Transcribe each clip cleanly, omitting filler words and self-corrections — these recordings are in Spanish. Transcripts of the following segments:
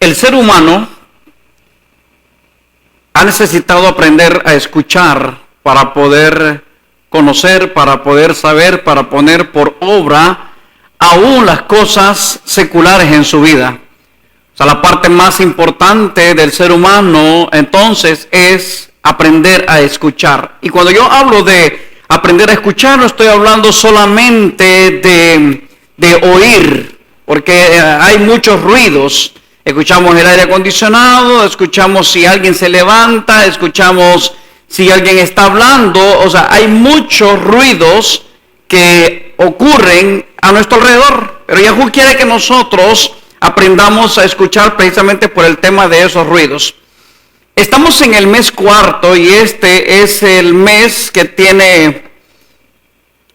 El ser humano ha necesitado aprender a escuchar para poder conocer, para poder saber, para poner por obra aún las cosas seculares en su vida. O sea, la parte más importante del ser humano entonces es aprender a escuchar. Y cuando yo hablo de aprender a escuchar, no estoy hablando solamente de oír, porque hay muchos ruidos. Escuchamos el aire acondicionado, escuchamos si alguien se levanta, escuchamos si alguien está hablando. O sea, hay muchos ruidos que ocurren a nuestro alrededor. Pero Yahú quiere que nosotros aprendamos a escuchar precisamente por el tema de esos ruidos. Estamos en el mes cuarto y este es el mes que tiene,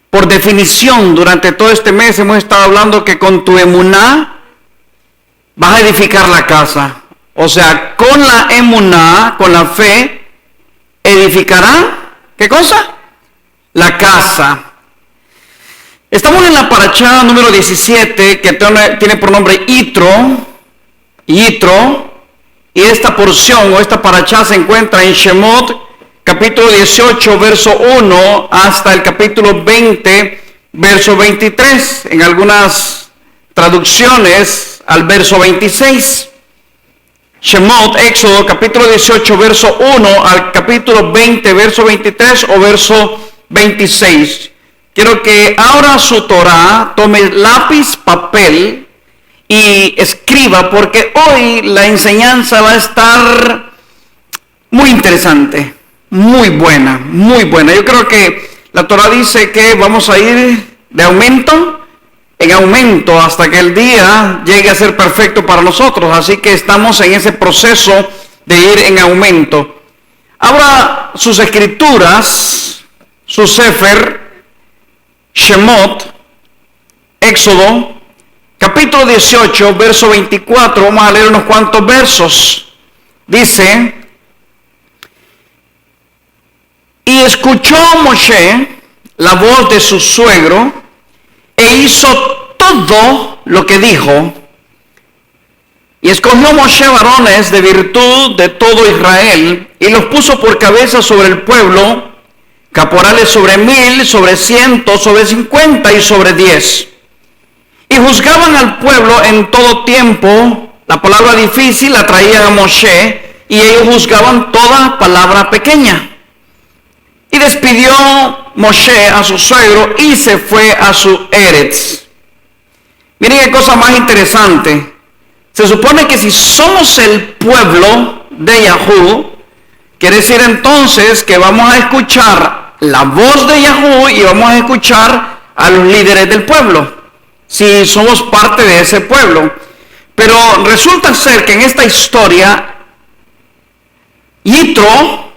por definición, durante todo este mes hemos estado hablando que con tu emuná vas a edificar la casa. O sea, con la emuná, con la fe, edificará, ¿qué cosa? La casa. Estamos en la parashá número 17, que tiene por nombre Yitro, y esta porción o esta parashá se encuentra en Shemot, capítulo 18, verso 1, hasta el capítulo 20, verso 23. En algunas traducciones al verso 26. Shemot, Éxodo, capítulo 18, verso 1 al capítulo 20, verso 23 o verso 26. Quiero que abra su Torah, tome lápiz, papel y escriba, porque hoy la enseñanza va a estar muy interesante, muy buena, muy buena. Yo creo que la Torah dice que vamos a ir de aumento en aumento hasta que el día llegue a ser perfecto para nosotros. Así que estamos en ese proceso de ir en aumento. Abra sus escrituras, su Sefer, Shemot, Éxodo, capítulo 18, verso 24. Vamos a leer unos cuantos versos. Dice: y escuchó Moshe la voz de su suegro e hizo todo lo que dijo. Y escogió Moshe varones de virtud de todo Israel y los puso por cabeza sobre el pueblo, caporales sobre 1000, sobre 100, sobre 50 y sobre 10. Y juzgaban al pueblo en todo tiempo. La palabra difícil la traía a Moshe y ellos juzgaban toda palabra pequeña. Y despidió Moshe a su suegro y se fue a su Eretz. Miren qué cosa más interesante. Se supone que si somos el pueblo de Yahú, quiere decir entonces que vamos a escuchar la voz de Yahú y vamos a escuchar a los líderes del pueblo, si somos parte de ese pueblo. Pero resulta ser que en esta historia, Yitro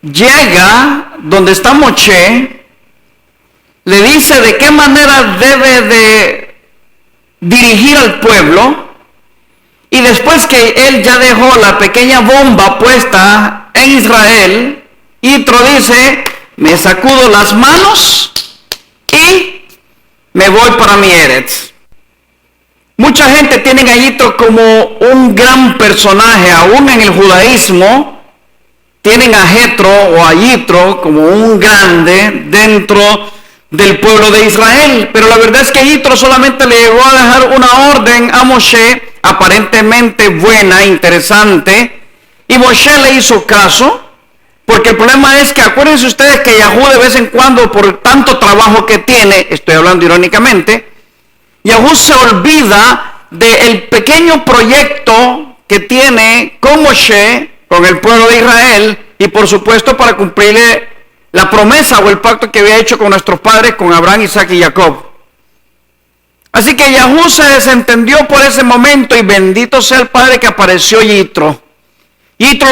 llega donde está Moshe, le dice de qué manera debe de dirigir al pueblo, y después que él ya dejó la pequeña bomba puesta en Israel, Yitro dice: me sacudo las manos y me voy para mi Eretz. Mucha gente tiene a Yitro como un gran personaje, aún en el judaísmo. Tienen a Jetro o a Yitro como un grande dentro del pueblo de Israel. Pero la verdad es que Yitro solamente le llegó a dejar una orden a Moshe, aparentemente buena, interesante. Y Moshe le hizo caso, porque el problema es que acuérdense ustedes que Yahú de vez en cuando, por tanto trabajo que tiene, estoy hablando irónicamente, Yahú se olvida del pequeño proyecto que tiene con Moshe, con el pueblo de Israel, y por supuesto para cumplirle la promesa o el pacto que había hecho con nuestros padres, con Abraham, Isaac y Jacob. Así que Yahú se desentendió por ese momento, y bendito sea el Padre que apareció Yitro. Yitro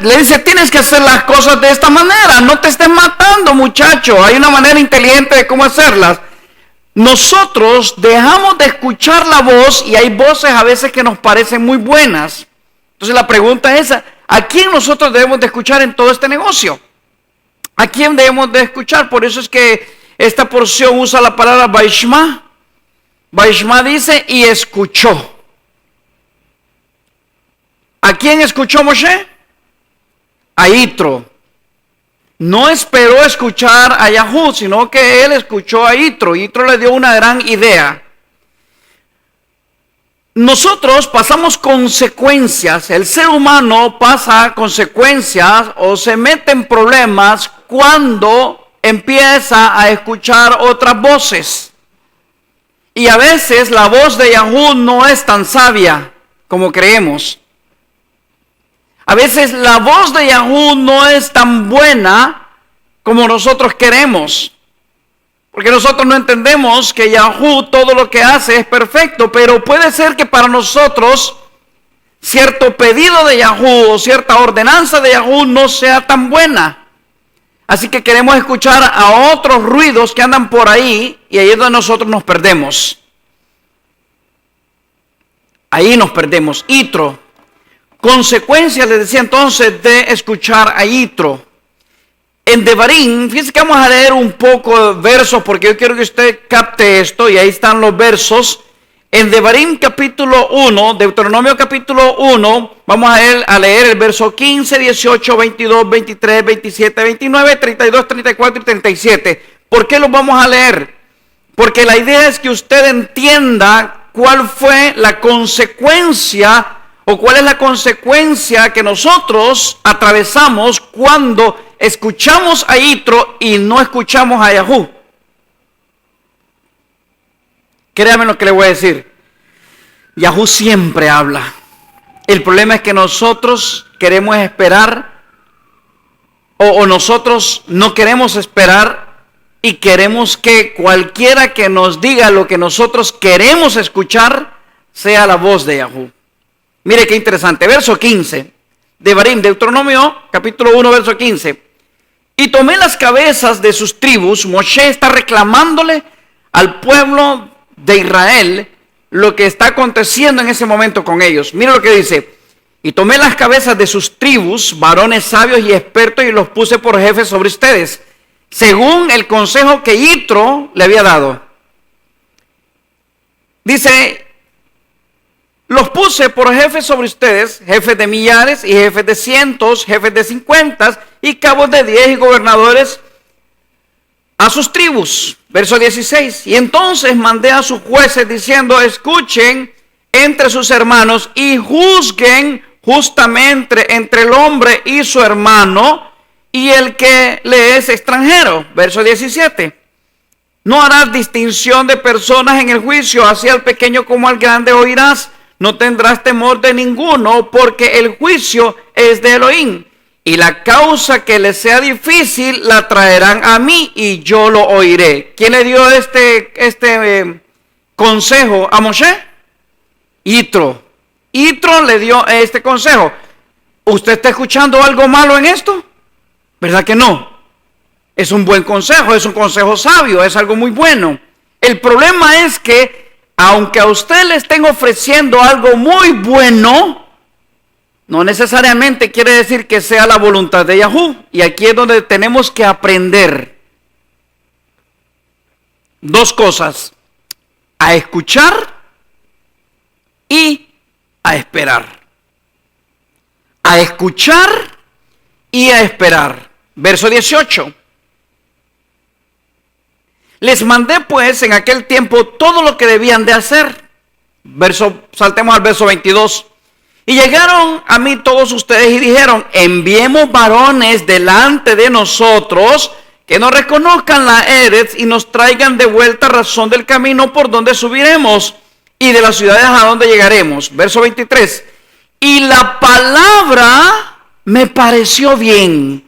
le dice: tienes que hacer las cosas de esta manera, no te estés matando, muchacho, hay una manera inteligente de cómo hacerlas. Nosotros dejamos de escuchar la voz, y hay voces a veces que nos parecen muy buenas. Entonces la pregunta es: ¿a quién nosotros debemos de escuchar en todo este negocio? ¿A quién debemos de escuchar? Por eso es que esta porción usa la palabra Vaishma. Vaishma dice: y escuchó. ¿A quién escuchó Moshe? A Yitro. No esperó escuchar a Yahú, sino que él escuchó a Yitro. Yitro le dio una gran idea. Nosotros pasamos consecuencias, el ser humano pasa consecuencias o se mete en problemas cuando empieza a escuchar otras voces. Y a veces la voz de Yahú no es tan sabia como creemos. A veces la voz de Yahú no es tan buena como nosotros queremos. Porque nosotros no entendemos que Yahú todo lo que hace es perfecto, pero puede ser que para nosotros cierto pedido de Yahú o cierta ordenanza de Yahú no sea tan buena. Así que queremos escuchar a otros ruidos que andan por ahí y ahí es donde nosotros nos perdemos. Ahí nos perdemos. Yitro. Consecuencias, les decía entonces, de escuchar a Yitro. En Devarim, fíjense que vamos a leer un poco de versos porque yo quiero que usted capte esto y ahí están los versos. En Devarim capítulo 1, Deuteronomio capítulo 1, vamos a leer el verso 15, 18, 22, 23, 27, 29, 32, 34 y 37. ¿Por qué los vamos a leer? Porque la idea es que usted entienda cuál fue la consecuencia o cuál es la consecuencia que nosotros atravesamos cuando escuchamos a Yitro y no escuchamos a Yahú. Créame lo que le voy a decir. Yahú siempre habla. El problema es que nosotros queremos esperar o nosotros no queremos esperar y queremos que cualquiera que nos diga lo que nosotros queremos escuchar sea la voz de Yahú. Mire qué interesante. Verso 15. Devarim, Deuteronomio capítulo 1, verso 15. Y tomé las cabezas de sus tribus. Moshe está reclamándole al pueblo de Israel lo que está aconteciendo en ese momento con ellos. Mira lo que dice. Y tomé las cabezas de sus tribus, varones sabios y expertos, y los puse por jefes sobre ustedes, según el consejo que Yitro le había dado. Dice, los puse por jefes sobre ustedes, jefes de millares y jefes de cientos, jefes de 50 y cabos de 10 y gobernadores a sus tribus. Verso 16. Y entonces mandé a sus jueces diciendo, escuchen entre sus hermanos y juzguen justamente entre el hombre y su hermano y el que le es extranjero. Verso 17. No harás distinción de personas en el juicio, así al pequeño como al grande oirás. No tendrás temor de ninguno, porque el juicio es de Elohim. Y la causa que les sea difícil la traerán a mí y yo lo oiré. ¿Quién le dio este consejo a Moshe? Yitro. Yitro le dio este consejo. ¿Usted está escuchando algo malo en esto? ¿Verdad que no? Es un buen consejo, es un consejo sabio, es algo muy bueno. El problema es que aunque a usted le estén ofreciendo algo muy bueno, no necesariamente quiere decir que sea la voluntad de Yahú. Y aquí es donde tenemos que aprender dos cosas: a escuchar y a esperar. A escuchar y a esperar. Verso 18. Les mandé pues en aquel tiempo todo lo que debían de hacer. Saltemos al verso 22. Y llegaron a mí todos ustedes y dijeron, enviemos varones delante de nosotros que nos reconozcan la Eretz y nos traigan de vuelta razón del camino por donde subiremos y de las ciudades a donde llegaremos. Verso 23. Y la palabra me pareció bien.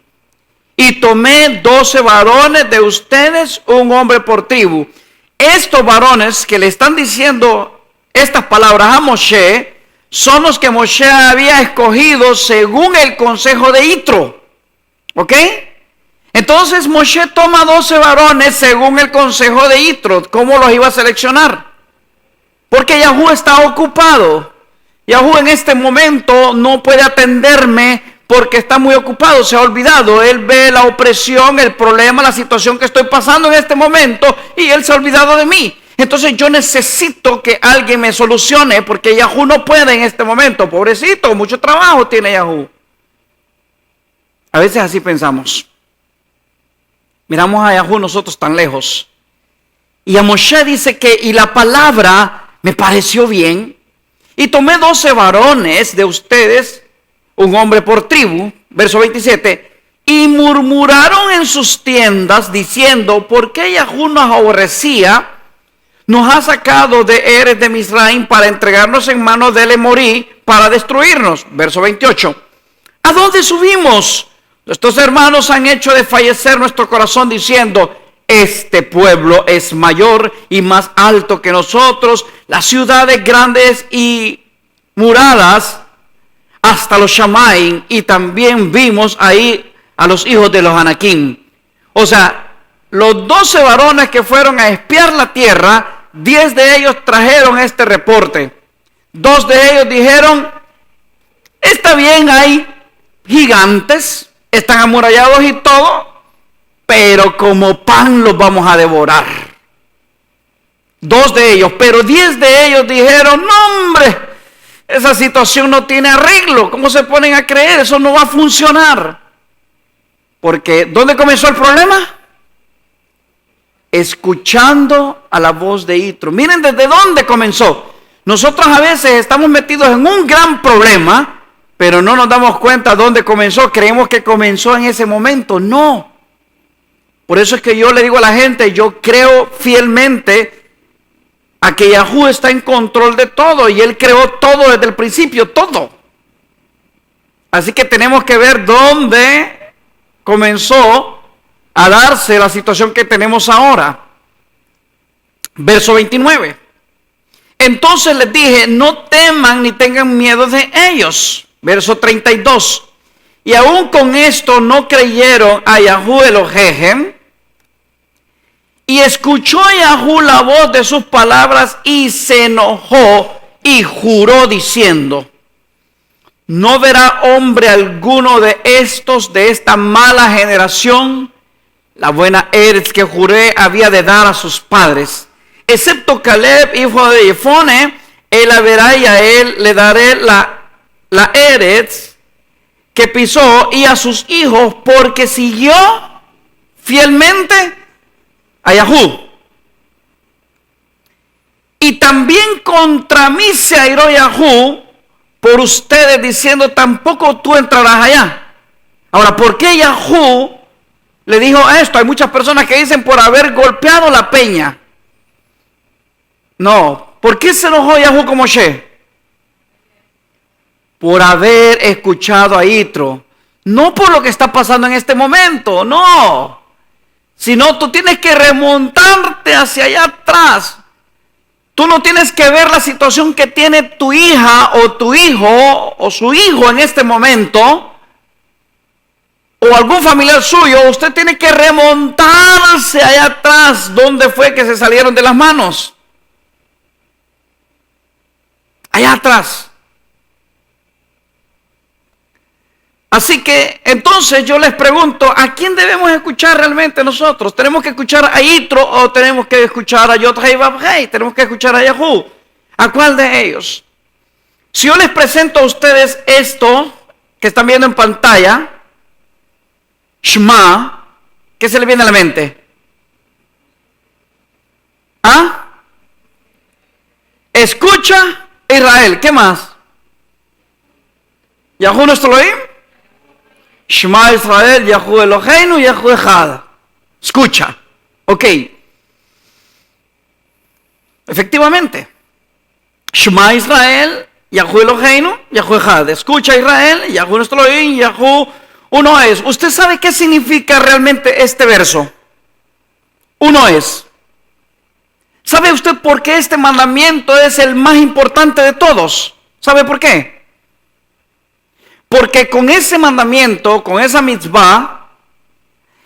Y tomé 12 varones de ustedes, un hombre por tribu. Estos varones que le están diciendo estas palabras a Moshe, son los que Moshe había escogido según el consejo de Yitro. ¿Ok? Entonces Moshe toma 12 varones según el consejo de Yitro. ¿Cómo los iba a seleccionar? Porque Yahú está ocupado. Yahú en este momento no puede atenderme porque está muy ocupado, se ha olvidado. Él ve la opresión, el problema, la situación que estoy pasando en este momento y él se ha olvidado de mí. Entonces yo necesito que alguien me solucione porque Yahú no puede en este momento. Pobrecito, mucho trabajo tiene Yahú. A veces así pensamos. Miramos a Yahú nosotros tan lejos. Y a Moshe dice que, y la palabra me pareció bien. Y tomé 12 varones de ustedes, un hombre por tribu, verso 27, y murmuraron en sus tiendas diciendo, ¿por qué Yahú nos aborrecía? Nos ha sacado de Eres de Misraim para entregarnos en manos del Emorí para destruirnos. Verso 28. ¿A dónde subimos? Nuestros hermanos han hecho desfallecer nuestro corazón diciendo, este pueblo es mayor y más alto que nosotros, las ciudades grandes y muradas hasta los Shamaim, y también vimos ahí a los hijos de los Anakim. O sea, los 12 varones que fueron a espiar la tierra, 10 de ellos trajeron este reporte. 2 de ellos dijeron, está bien, hay gigantes, están amurallados y todo, pero como pan los vamos a devorar. 2 de ellos, pero 10 de ellos dijeron, no hombre, esa situación no tiene arreglo. ¿Cómo se ponen a creer? Eso no va a funcionar. Porque, ¿dónde comenzó el problema? Escuchando a la voz de Yitro. Miren desde dónde comenzó. Nosotros a veces estamos metidos en un gran problema, pero no nos damos cuenta dónde comenzó. Creemos que comenzó en ese momento. No. Por eso es que yo le digo a la gente, yo creo fielmente a que Yahú está en control de todo y Él creó todo desde el principio, todo. Así que tenemos que ver dónde comenzó a darse la situación que tenemos ahora. Verso 29. Entonces les dije, no teman ni tengan miedo de ellos. Verso 32. Y aún con esto no creyeron a Yahú Elohim. Y escuchó Yahú la voz de sus palabras y se enojó y juró diciendo, no verá hombre alguno de estos, de esta mala generación, la buena Eretz que juré había de dar a sus padres, excepto Caleb, hijo de Jefone, él la verá y a él le daré la Eretz que pisó y a sus hijos, porque siguió fielmente a Yahú. Y también contra mí se airó Yahú por ustedes diciendo, tampoco tú entrarás allá. Ahora, ¿por qué Yahú le dijo esto? Hay muchas personas que dicen por haber golpeado la peña. No, ¿por qué se enojó Yahú con Moshe? Por haber escuchado a Yitro. No por lo que está pasando en este momento, no. Sino tú tienes que remontarte hacia allá atrás. Tú no tienes que ver la situación que tiene tu hija o tu hijo o su hijo en este momento o algún familiar suyo. Usted tiene que remontarse allá atrás. ¿Dónde fue que se salieron de las manos? Allá atrás. Así que entonces yo les pregunto, ¿a quién debemos escuchar realmente nosotros? ¿Tenemos que escuchar a Yitro o tenemos que escuchar a Yod-Hei Vav-Hei? ¿Tenemos que escuchar a Yahú? ¿A cuál de ellos? Si yo les presento a ustedes esto que están viendo en pantalla, Shema, ¿qué se le viene a la mente? ¿Ah? Escucha Israel, ¿qué más? Yahú nuestro Elohim. Shema Israel, Yahú Eloheinu, Yahú Echad. Escucha. Ok. Efectivamente. Shema Israel, Yahú Eloheinu, Yahú Echad. Escucha Israel, Yahú nuestro Elohim, Yahú uno es. ¿Usted sabe qué significa realmente este verso? Uno es. ¿Sabe usted por qué este mandamiento es el más importante de todos? ¿Sabe por qué? Porque con ese mandamiento, con esa mitzvah,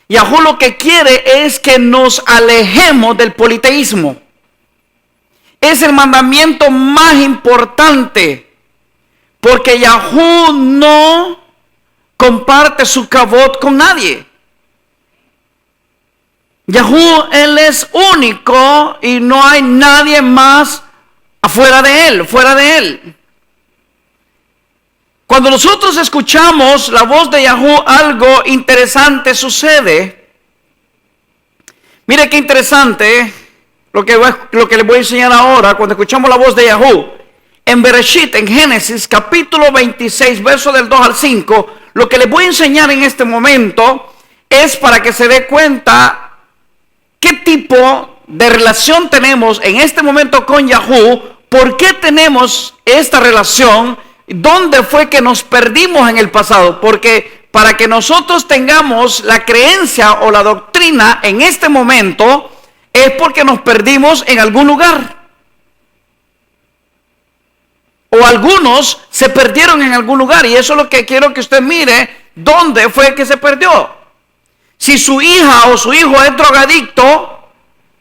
Yahú lo que quiere es que nos alejemos del politeísmo. Es el mandamiento más importante, porque Yahú no comparte su kavod con nadie. Yahú, Él es único y no hay nadie más afuera de Él, fuera de Él. Cuando nosotros escuchamos la voz de Yahú, algo interesante sucede. Mire qué interesante lo que les voy a enseñar ahora cuando escuchamos la voz de Yahú. En Bereshit, en Génesis, capítulo 26, verso del 2 al 5, lo que les voy a enseñar en este momento es para que se dé cuenta qué tipo de relación tenemos en este momento con Yahú, por qué tenemos esta relación, dónde fue que nos perdimos en el pasado, porque para que nosotros tengamos la creencia o la doctrina en este momento, es porque nos perdimos en algún lugar. O algunos se perdieron en algún lugar, y eso es lo que quiero que usted mire, dónde fue que se perdió. Si su hija o su hijo es drogadicto,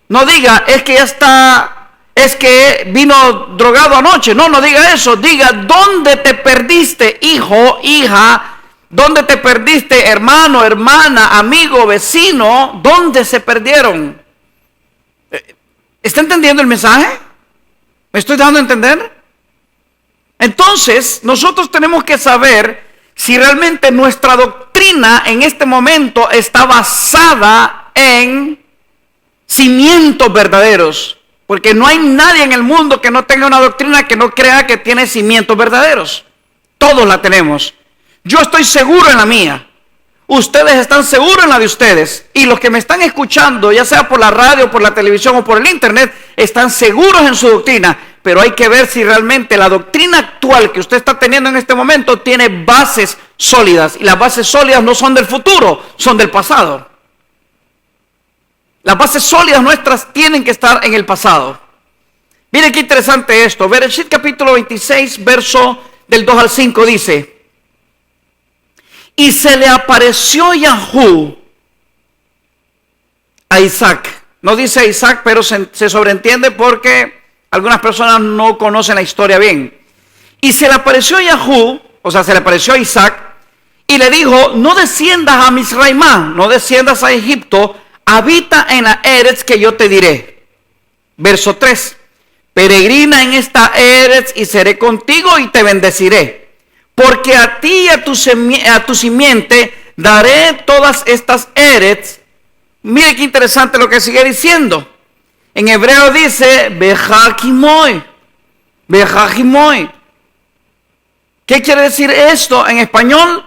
no diga, es que ya está, es que vino drogado anoche. No diga eso. Diga, ¿dónde te perdiste, hijo, hija? ¿Dónde te perdiste, hermano, hermana, amigo, vecino? ¿Dónde se perdieron? ¿Está entendiendo el mensaje? ¿Me estoy dando a entender? Entonces, nosotros tenemos que saber si realmente nuestra doctrina en este momento está basada en cimientos verdaderos. Porque no hay nadie en el mundo que no tenga una doctrina que no crea que tiene cimientos verdaderos. Todos la tenemos. Yo estoy seguro en la mía. Ustedes están seguros en la de ustedes. Y los que me están escuchando, ya sea por la radio, por la televisión o por el internet, están seguros en su doctrina. Pero hay que ver si realmente la doctrina actual que usted está teniendo en este momento tiene bases sólidas. Y las bases sólidas no son del futuro, son del pasado. Las bases sólidas nuestras tienen que estar en el pasado. Miren qué interesante esto. Bereshit capítulo 26, verso del 2 al 5 dice: y se le apareció Yahú a Isaac. No dice Isaac, pero se sobreentiende porque algunas personas no conocen la historia bien. Y se le apareció Yahú, o sea, se le apareció a Isaac, y le dijo, no desciendas a Misraimá, no desciendas a Egipto, habita en la Eretz que yo te diré. Verso 3, peregrina en esta Eretz y seré contigo y te bendeciré, porque a ti y a tu simiente daré todas estas Eretz. Mire qué interesante lo que sigue diciendo. En hebreo dice, Bejajimoy. ¿Qué quiere decir esto en español?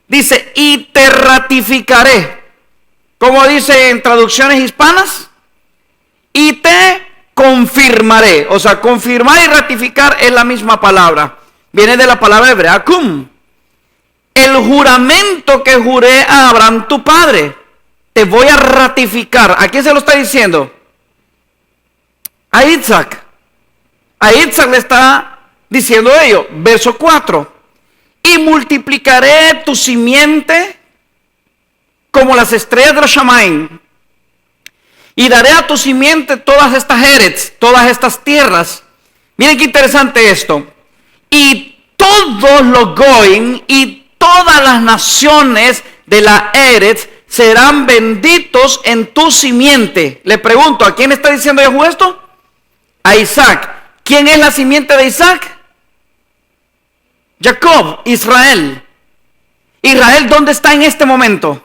Dice, y te ratificaré. ¿Cómo dice en traducciones hispanas? Y te confirmaré. O sea, confirmar y ratificar es la misma palabra. Viene de la palabra hebrea, cum. El juramento que juré a Abraham tu padre, te voy a ratificar. ¿A quién se lo está diciendo? A Isaac. A Isaac le está diciendo ello. Verso 4. Y multiplicaré tu simiente como las estrellas de los Shamaim. Y daré a tu simiente todas estas Eretz, todas estas tierras. Miren qué interesante esto. Y todos los Goim y todas las naciones de la Eretz serán benditos en tu simiente. Le pregunto, ¿a quién está diciendo Yahú esto? A Isaac. ¿Quién es la simiente de Isaac? Jacob, Israel. Israel, ¿dónde está en este momento?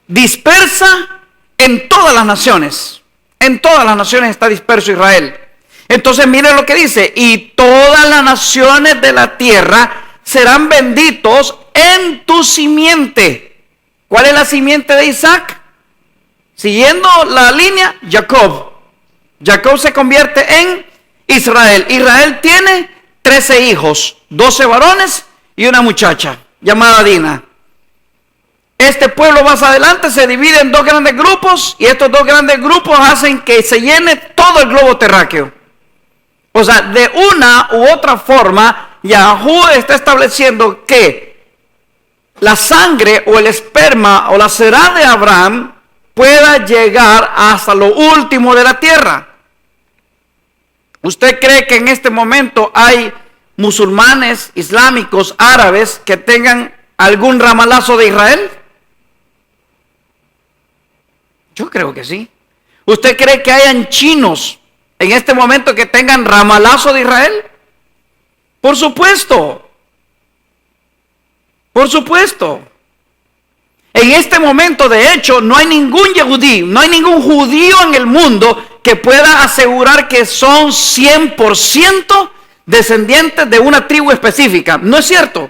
Dispersa en todas las naciones. En todas las naciones está disperso Israel. Entonces miren lo que dice. Y todas las naciones de la tierra serán benditos en tu simiente. ¿Cuál es la simiente de Isaac? Siguiendo la línea, Jacob. Jacob se convierte en Israel. Israel tiene 13 hijos, 12 varones y una muchacha llamada Dina. Este pueblo más adelante se divide en dos grandes grupos y estos dos grandes grupos hacen que se llene todo el globo terráqueo. O sea, de una u otra forma, Yahú está estableciendo que la sangre o el esperma o la será de Abraham pueda llegar hasta lo último de la tierra. ¿Usted cree que en este momento hay musulmanes, islámicos, árabes que tengan algún ramalazo de Israel? Yo creo que sí. ¿Usted cree que hayan chinos en este momento que tengan ramalazo de Israel? Por supuesto. Por supuesto. En este momento, de hecho, no hay ningún yehudí, no hay ningún judío en el mundo que pueda asegurar que son 100% descendientes de una tribu específica. No es cierto.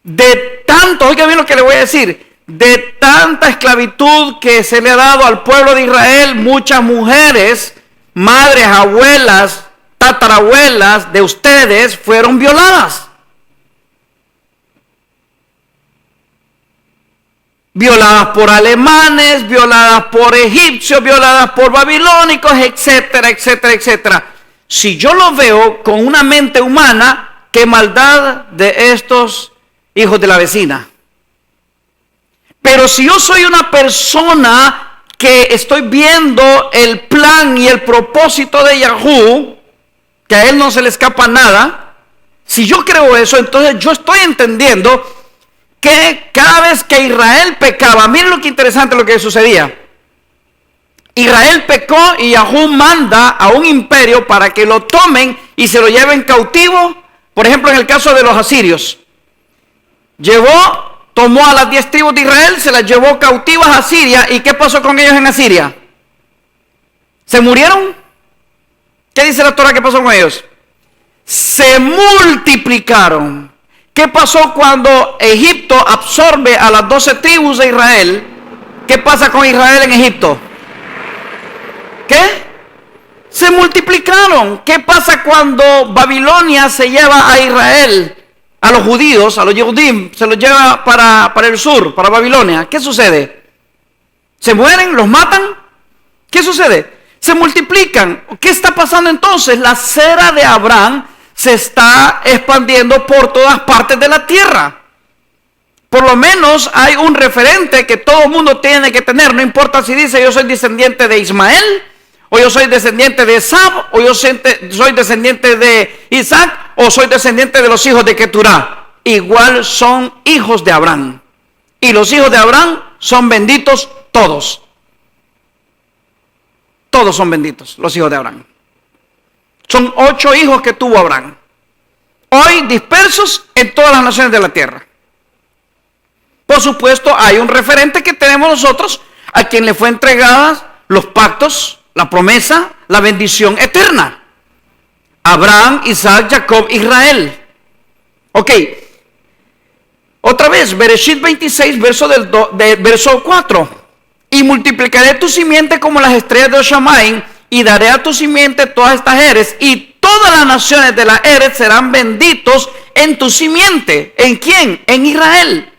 De tanto, oiga bien lo que le voy a decir, de tanta esclavitud que se le ha dado al pueblo de Israel, muchas mujeres, madres, abuelas, tatarabuelas de ustedes fueron violadas. Violadas por alemanes, violadas por egipcios, violadas por babilónicos, etcétera, etcétera, etcétera. Si yo lo veo con una mente humana, qué maldad de estos hijos de la vecina. Pero si yo soy una persona que estoy viendo el plan y el propósito de Yahweh, que a él no se le escapa nada, si yo creo eso, entonces yo estoy entendiendo que cada vez que Israel pecaba, miren lo que interesante lo que sucedía. Israel pecó y Yahweh manda a un imperio para que lo tomen y se lo lleven cautivo. Por ejemplo, en el caso de los asirios. Tomó a las 10 tribus de Israel, se las llevó cautivas a Siria. ¿Y qué pasó con ellos en Asiria? ¿Se murieron? ¿Qué dice la Torah que pasó con ellos? Se multiplicaron. ¿Qué pasó cuando Egipto absorbe a las 12 tribus de Israel? ¿Qué pasa con Israel en Egipto? ¿Qué? Se multiplicaron. ¿Qué pasa cuando Babilonia se lleva a Israel? A los judíos, a los Yehudim, se los lleva para el sur, para Babilonia. ¿Qué sucede? ¿Se mueren? ¿Los matan? ¿Qué sucede? Se multiplican. ¿Qué está pasando entonces? La cera de Abraham se está expandiendo por todas partes de la tierra. Por lo menos hay un referente que todo el mundo tiene que tener. No importa si dice yo soy descendiente de Ismael, o yo soy descendiente de Esab, o yo soy descendiente de Isaac, o soy descendiente de los hijos de Keturá. Igual son hijos de Abraham. Y los hijos de Abraham son benditos todos. Todos son benditos, los hijos de Abraham. Son 8 hijos que tuvo Abraham. Hoy dispersos en todas las naciones de la tierra. Por supuesto, hay un referente que tenemos nosotros, a quien le fue entregadas los pactos, la promesa, la bendición eterna. Abraham, Isaac, Jacob, Israel. Ok. Otra vez, Bereshit 26, verso 4. Y multiplicaré tu simiente como las estrellas de Oshamayim, y daré a tu simiente todas estas eres, y todas las naciones de la eres serán benditos en tu simiente. ¿En quién? En Israel.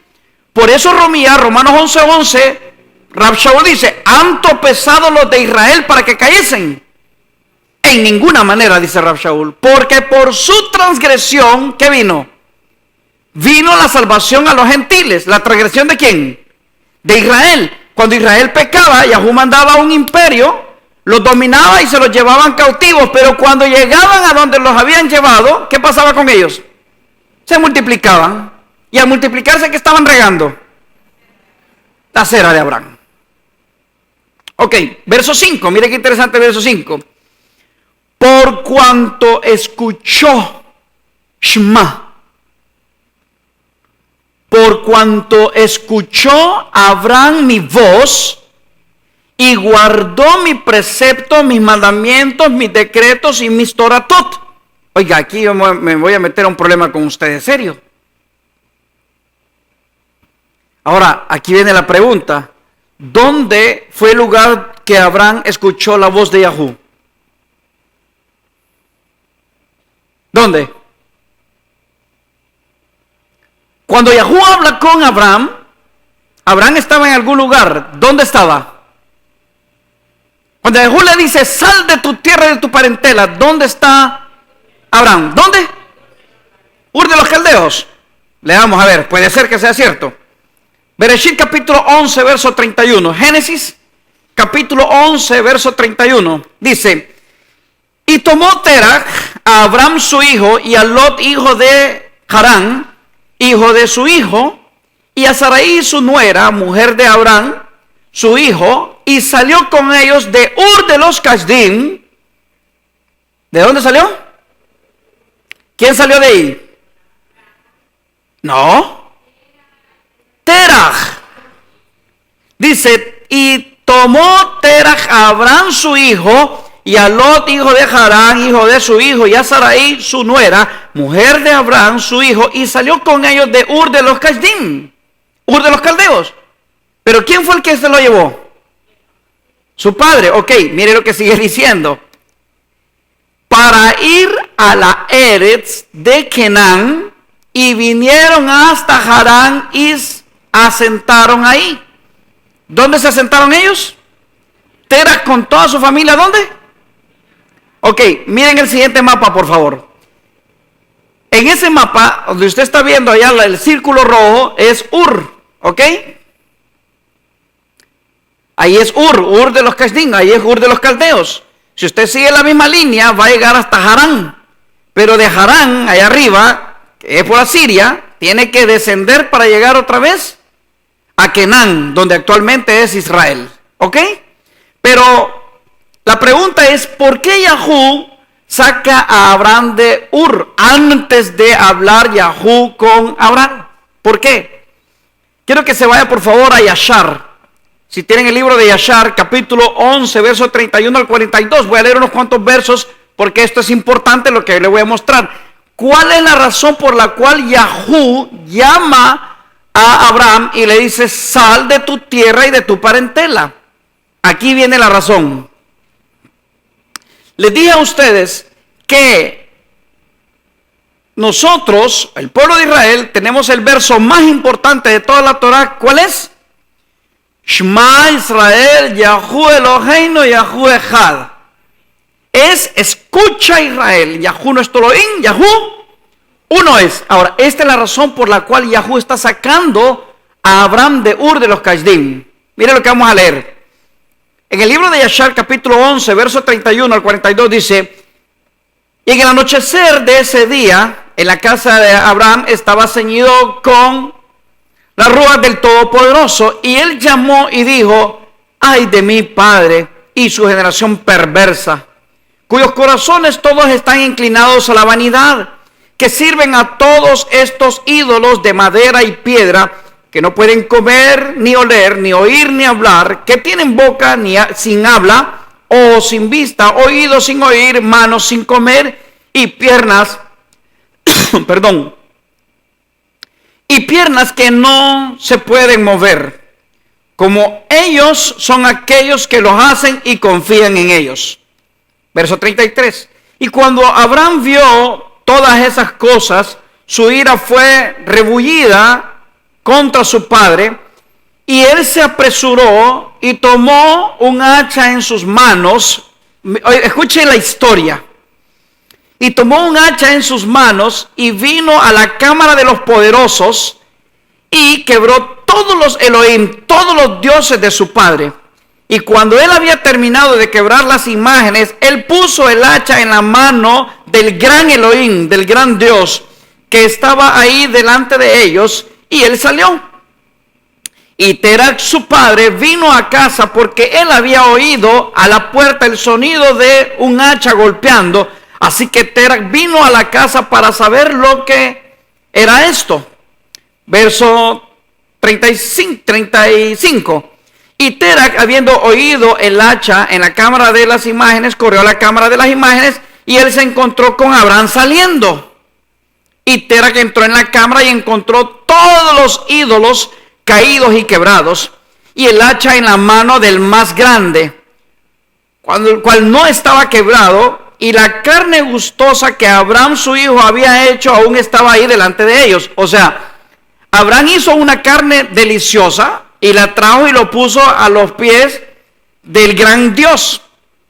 Por eso Romanos 11:11, Rab Shaul dice, han tropezado los de Israel para que cayesen. En ninguna manera, dice Rab Shaul, porque por su transgresión, ¿qué vino? Vino la salvación a los gentiles. ¿La transgresión de quién? De Israel. Cuando Israel pecaba, Yahweh mandaba un imperio, los dominaba y se los llevaban cautivos, pero cuando llegaban a donde los habían llevado, ¿qué pasaba con ellos? Se multiplicaban, y al multiplicarse, ¿qué estaban regando? La cera de Abraham. Ok, verso 5, mire qué interesante verso 5. Por cuanto escuchó Shema, por cuanto escuchó Abraham mi voz, y guardó mi precepto, mis mandamientos, mis decretos y mis toratot. Oiga, aquí yo me voy a meter a un problema con ustedes, serio. Ahora, aquí viene la pregunta. ¿Dónde fue el lugar que Abraham escuchó la voz de Yahweh? ¿Dónde? Cuando Yahweh habla con Abraham, Abraham estaba en algún lugar. ¿Dónde estaba? Cuando Yahweh le dice, sal de tu tierra y de tu parentela, ¿dónde está Abraham? ¿Dónde? Ur de los Caldeos. Leamos, a ver, puede ser que sea cierto. Bereshit capítulo 11, verso 31. Génesis capítulo 11, verso 31. Dice, y tomó Terach a Abraham su hijo, y a Lot hijo de Harán, hijo de su hijo, y a Sarai su nuera, mujer de Abraham, su hijo, y salió con ellos de Ur de los Kasdim. ¿De dónde salió? ¿Quién salió de ahí? No. Terach. Dice, y tomó Terach a Abraham su hijo, y a Lot, hijo de Harán, hijo de su hijo, y a Sarai, su nuera, mujer de Abraham, su hijo, y salió con ellos de Ur de los Kasdim, Ur de los caldeos. Pero ¿quién fue el que se lo llevó? Su padre. Ok, mire lo que sigue diciendo. Para ir a la Eretz de Canaán, y vinieron hasta Harán y asentaron ahí. ¿Dónde se asentaron ellos? Terach con toda su familia, ¿dónde? Ok, miren el siguiente mapa, por favor. En ese mapa, donde usted está viendo allá el círculo rojo, es Ur, ¿ok? Ahí es Ur de los Kasdim, ahí es Ur de los caldeos. Si usted sigue la misma línea, va a llegar hasta Harán. Pero de Harán, allá arriba, que es por Asiria, tiene que descender para llegar otra vez a Canaán, donde actualmente es Israel, ¿ok? Pero la pregunta es, ¿por qué Yahú saca a Abraham de Ur antes de hablar Yahú con Abraham? ¿Por qué? Quiero que se vaya por favor a Yashar. Si tienen el libro de Yashar, capítulo 11, versos 31 al 42. Voy a leer unos cuantos versos porque esto es importante lo que le voy a mostrar. ¿Cuál es la razón por la cual Yahú llama a Abraham y le dice, sal de tu tierra y de tu parentela? Aquí viene la razón. Les dije a ustedes que nosotros, el pueblo de Israel, tenemos el verso más importante de toda la Torah. ¿Cuál es? Shema Israel, Yahú Eloheinu, Yahú Echad. Es, escucha Israel, Yahú nuestro Elohim, Yahú uno es. Ahora, esta es la razón por la cual Yahú está sacando a Abraham de Ur de los Kasdim. Mire lo que vamos a leer. En el libro de Yashar, capítulo 11, verso 31 al 42, dice, y en el anochecer de ese día, en la casa de Abraham estaba ceñido con las ruas del Todopoderoso, y él llamó y dijo, ay de mi padre y su generación perversa, cuyos corazones todos están inclinados a la vanidad, que sirven a todos estos ídolos de madera y piedra, que no pueden comer, ni oler, ni oír, ni hablar, que tienen boca sin habla, ojos sin vista, oídos sin oír, manos sin comer, y piernas, perdón, y piernas que no se pueden mover. Como ellos son aquellos que los hacen y confían en ellos. Verso 33. Y cuando Abraham vio todas esas cosas, su ira fue rebullida contra su padre, y él se apresuró y tomó un hacha en sus manos. Escuche la historia. Y tomó un hacha en sus manos y vino a la cámara de los poderosos y quebró todos los Elohim, todos los dioses de su padre. Y cuando él había terminado de quebrar las imágenes, él puso el hacha en la mano del gran Elohim, del gran Dios, que estaba ahí delante de ellos, y él salió. Y Terach, su padre, vino a casa porque él había oído a la puerta el sonido de un hacha golpeando. Así que Terach vino a la casa para saber lo que era esto. Verso 35. Y Terach, habiendo oído el hacha en la cámara de las imágenes, corrió a la cámara de las imágenes, y él se encontró con Abraham saliendo. Y Terach entró en la cámara y encontró todos los ídolos caídos y quebrados, y el hacha en la mano del más grande, el cual no estaba quebrado, y la carne gustosa que Abraham su hijo había hecho aún estaba ahí delante de ellos. O sea, Abraham hizo una carne deliciosa y la trajo y lo puso a los pies del gran Dios,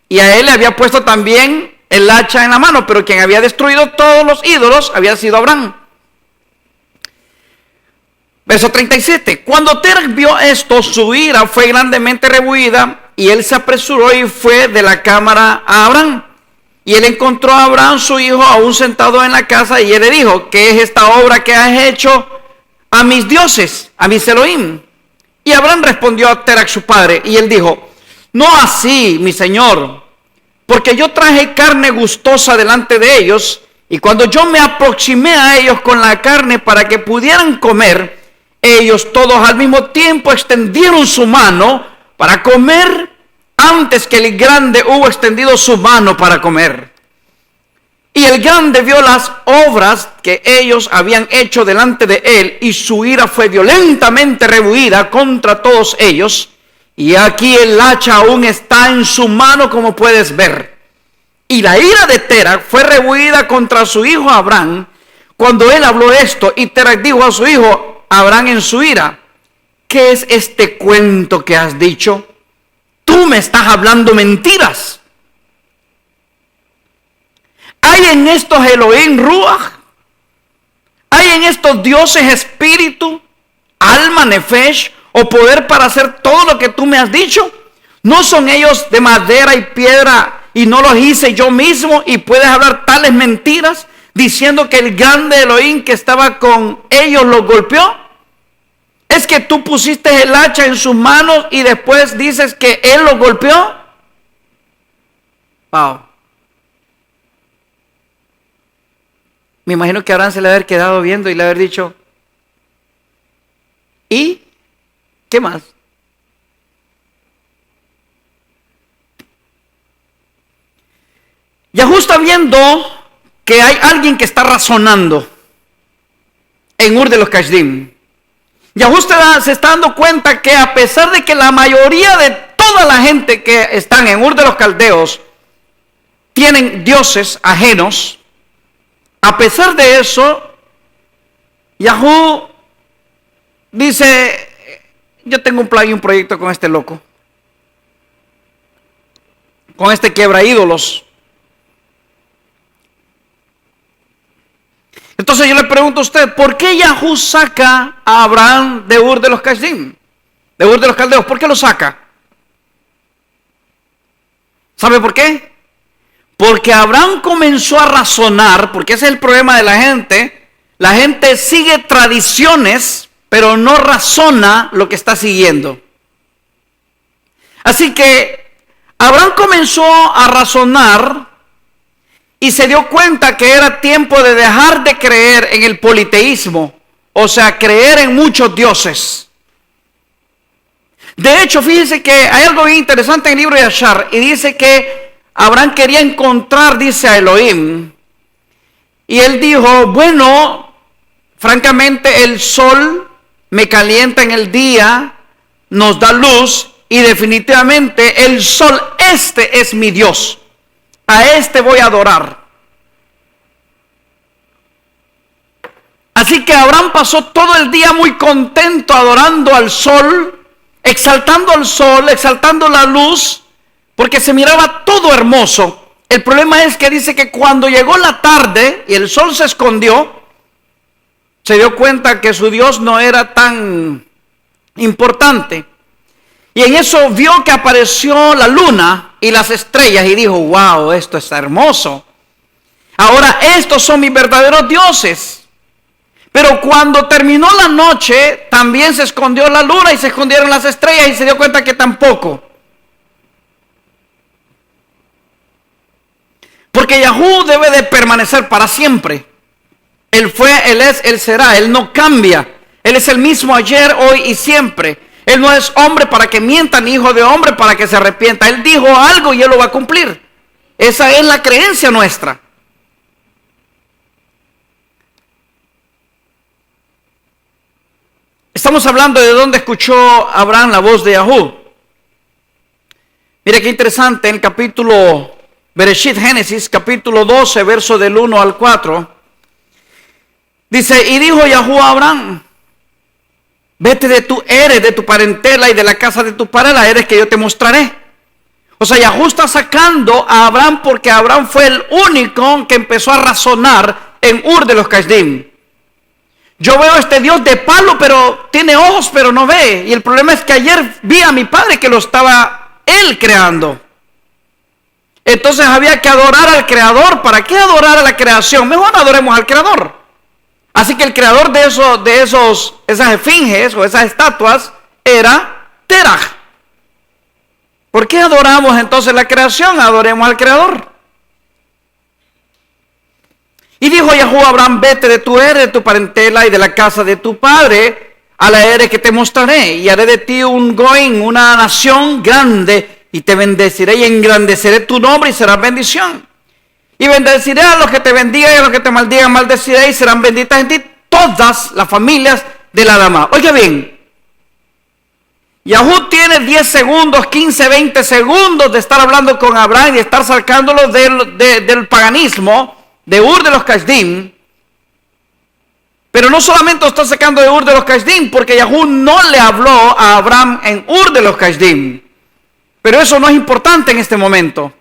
y a él le había puesto también el hacha en la mano, pero quien había destruido todos los ídolos había sido Abraham. Verso 37. Cuando Terach vio esto, su ira fue grandemente rebullida, y él se apresuró y fue de la cámara a Abraham. Y él encontró a Abraham su hijo aún sentado en la casa, y él le dijo, ¿qué es esta obra que has hecho a mis dioses, a mis Elohim? Y Abraham respondió a Terac su padre, y él dijo: no así, mi señor, porque yo traje carne gustosa delante de ellos, y cuando yo me aproximé a ellos con la carne para que pudieran comer, ellos todos al mismo tiempo extendieron su mano para comer antes que el grande hubo extendido su mano para comer. Y el grande vio las obras que ellos habían hecho delante de él, y su ira fue violentamente rebuida contra todos ellos. Y aquí el hacha aún está en su mano, como puedes ver. Y la ira de Terac fue rebuida contra su hijo Abraham cuando él habló esto. Y Terac dijo a su hijo Abraham en su ira: ¿qué es este cuento que has dicho? Tú me estás hablando mentiras. ¿Hay en estos Elohim Ruach? ¿Hay en estos dioses espíritu, alma, nefesh, o poder para hacer todo lo que tú me has dicho? ¿No son ellos de madera y piedra y no los hice yo mismo? Y puedes hablar tales mentiras diciendo que el grande Elohim que estaba con ellos los golpeó. ¿Es que tú pusiste el hacha en sus manos y después dices que él los golpeó? Wow. Me imagino que Abraham se le haber quedado viendo y le haber dicho: ¿y qué más? Yahú está viendo que hay alguien que está razonando en Ur de los Kasdim. Yahú se está dando cuenta que a pesar de que la mayoría de toda la gente que están en Ur de los Caldeos tienen dioses ajenos, a pesar de eso, Yahú dice: yo tengo un plan y un proyecto con este loco, con este quiebra ídolos. Entonces yo le pregunto a usted: ¿por qué Yahú saca a Abraham de Ur de los Kasdim, de Ur de los Caldeos? ¿Por qué lo saca? ¿Sabe por qué? Porque Abraham comenzó a razonar, porque ese es el problema de la gente. La gente sigue tradiciones, pero no razona lo que está siguiendo. Así que Abraham comenzó a razonar y se dio cuenta que era tiempo de dejar de creer en el politeísmo, o sea, creer en muchos dioses. De hecho, fíjense que hay algo bien interesante en el libro de Yashar, y dice que Abraham quería encontrar, dice, a Elohim, y él dijo: bueno, francamente el sol me calienta en el día, nos da luz, y definitivamente el sol, este es mi Dios, a este voy a adorar. Así que Abraham pasó todo el día muy contento adorando al sol, exaltando la luz, porque se miraba todo hermoso. El problema es que dice que cuando llegó la tarde y el sol se escondió, se dio cuenta que su Dios no era tan importante. Y en eso vio que apareció la luna y las estrellas y dijo: wow, esto está hermoso. Ahora estos son mis verdaderos dioses. Pero cuando terminó la noche, también se escondió la luna y se escondieron las estrellas, y se dio cuenta que tampoco. Porque Yahú debe de permanecer para siempre. Él fue, Él es, Él será, Él no cambia. Él es el mismo ayer, hoy y siempre. Él no es hombre para que mienta, ni hijo de hombre para que se arrepienta. Él dijo algo y Él lo va a cumplir. Esa es la creencia nuestra. Estamos hablando de dónde escuchó Abraham la voz de Yahú. Mire qué interesante, en el capítulo Bereshit, Génesis, capítulo 12, verso del 1 al 4. Dice: y dijo Yahú a Abraham: vete de tu Eres, de tu parentela y de la casa de tu padre, la Eres que yo te mostraré. O sea, Yahú está sacando a Abraham porque Abraham fue el único que empezó a razonar en Ur de los Kasdim. Yo veo a este Dios de palo, pero tiene ojos, pero no ve. Y el problema es que ayer vi a mi padre que lo estaba él creando. Entonces había que adorar al Creador. ¿Para qué adorar a la creación? Mejor adoremos al Creador. Así que el creador de esas esfinges o esas estatuas era Terah. ¿Por qué adoramos entonces la creación? Adoremos al Creador. Y dijo Yahweh a Abraham: vete de tu Eres, de tu parentela y de la casa de tu padre a la Eres que te mostraré, y haré de ti un goín, una nación grande, y te bendeciré y engrandeceré tu nombre y serás bendición. Y bendeciré a los que te bendigan y a los que te maldigan maldeciré, y serán benditas en ti todas las familias de la Adama. Oiga bien, Yahweh tiene 10 segundos, 15, 20 segundos de estar hablando con Abraham y de estar sacándolo del paganismo, de Ur de los Kasdim. Pero no solamente lo está sacando de Ur de los Kasdim, porque Yahweh no le habló a Abraham en Ur de los Kasdim. Pero eso no es importante en este momento.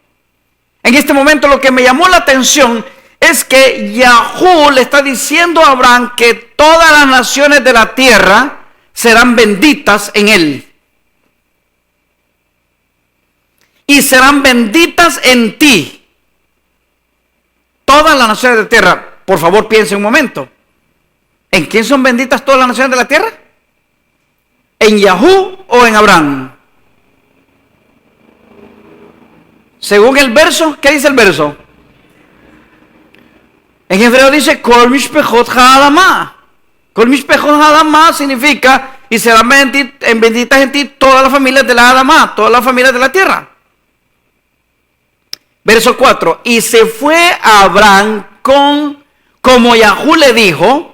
En este momento lo que me llamó la atención es que Yahweh le está diciendo a Abraham que todas las naciones de la tierra serán benditas en él. Y serán benditas en ti. Todas las naciones de la tierra. Por favor, piense un momento. ¿En quién son benditas todas las naciones de la tierra? ¿En Yahweh o en Abraham? Según el verso, ¿qué dice el verso? En hebreo dice Kol Mishpechot Ha'adamah. Kol Mishpechot Ha'adamah significa y serán benditas en ti todas las familias de la Adamah, todas las familias de la tierra. Verso 4. Y se fue a Abraham como Yahweh le dijo,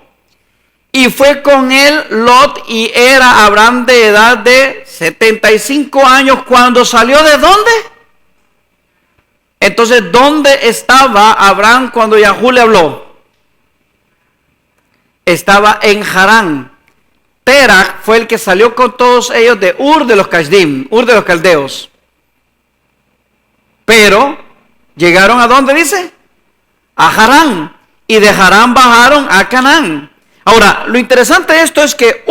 y fue con él Lot, y era Abraham de edad de 75 años cuando salió. ¿De dónde? Entonces, ¿dónde estaba Abraham cuando Yahweh le habló? Estaba en Harán. Terah fue el que salió con todos ellos de Ur de los Kasdim, Ur de los caldeos. Pero llegaron a ¿dónde dice? A Harán. Y de Harán bajaron a Canaán. Ahora, lo interesante de esto es que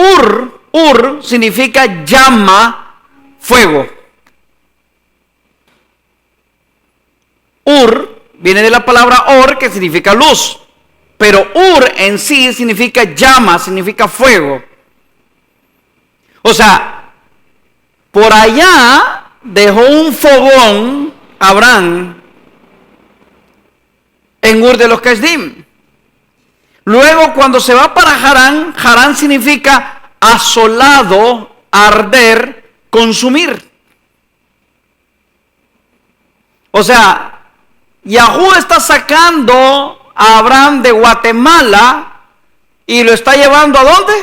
Ur significa llama, fuego. Ur viene de la palabra or, que significa luz. Pero Ur en sí significa llama, significa fuego. O sea, por allá dejó un fogón Abraham en Ur de los Kasdim. Luego, cuando se va para Harán, Harán significa asolado, arder, consumir. O sea, Yahweh está sacando a Abraham de Guatemala y lo está llevando ¿a dónde?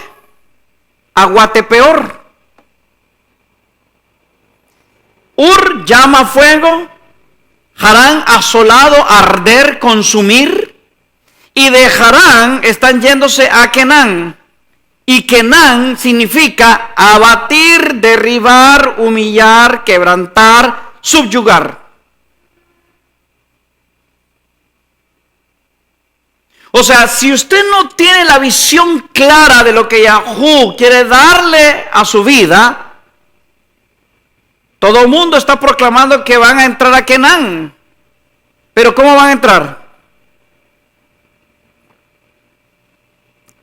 A Guatepeor. Ur llama fuego, Harán asolado, arder, consumir. Y de Harán están yéndose a Canaán. Y Canaán significa abatir, derribar, humillar, quebrantar, subyugar. O sea, si usted no tiene la visión clara de lo que Yahweh quiere darle a su vida, todo el mundo está proclamando que van a entrar a Canaán. Pero ¿cómo van a entrar?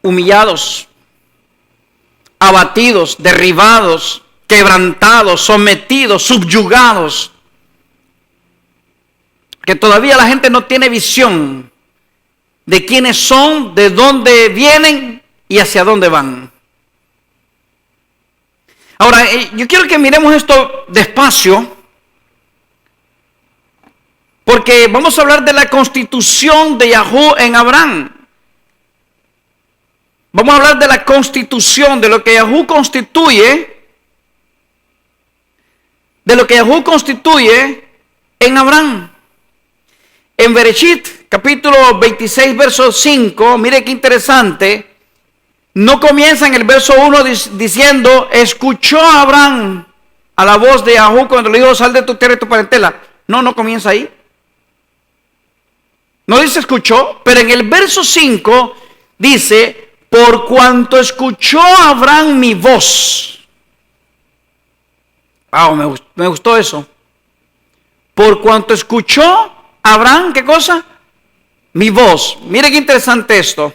Humillados, abatidos, derribados, quebrantados, sometidos, subyugados. Que todavía la gente no tiene visión de quiénes son, de dónde vienen y hacia dónde van. Ahora, yo quiero que miremos esto despacio, porque vamos a hablar de la constitución de Yahweh en Abraham. Vamos a hablar de la constitución, de lo que Yahweh constituye, en Abraham. En Bereshit, capítulo 26, verso 5, mire qué interesante, no comienza en el verso 1 diciendo, escuchó a Abraham a la voz de Yahweh cuando le dijo, sal de tu tierra y tu parentela. No comienza ahí. No dice escuchó, pero en el verso 5 dice, por cuanto escuchó Abraham mi voz. Wow, me gustó eso. Por cuanto escuchó Abraham, ¿qué cosa? Mi voz. Mire qué interesante esto.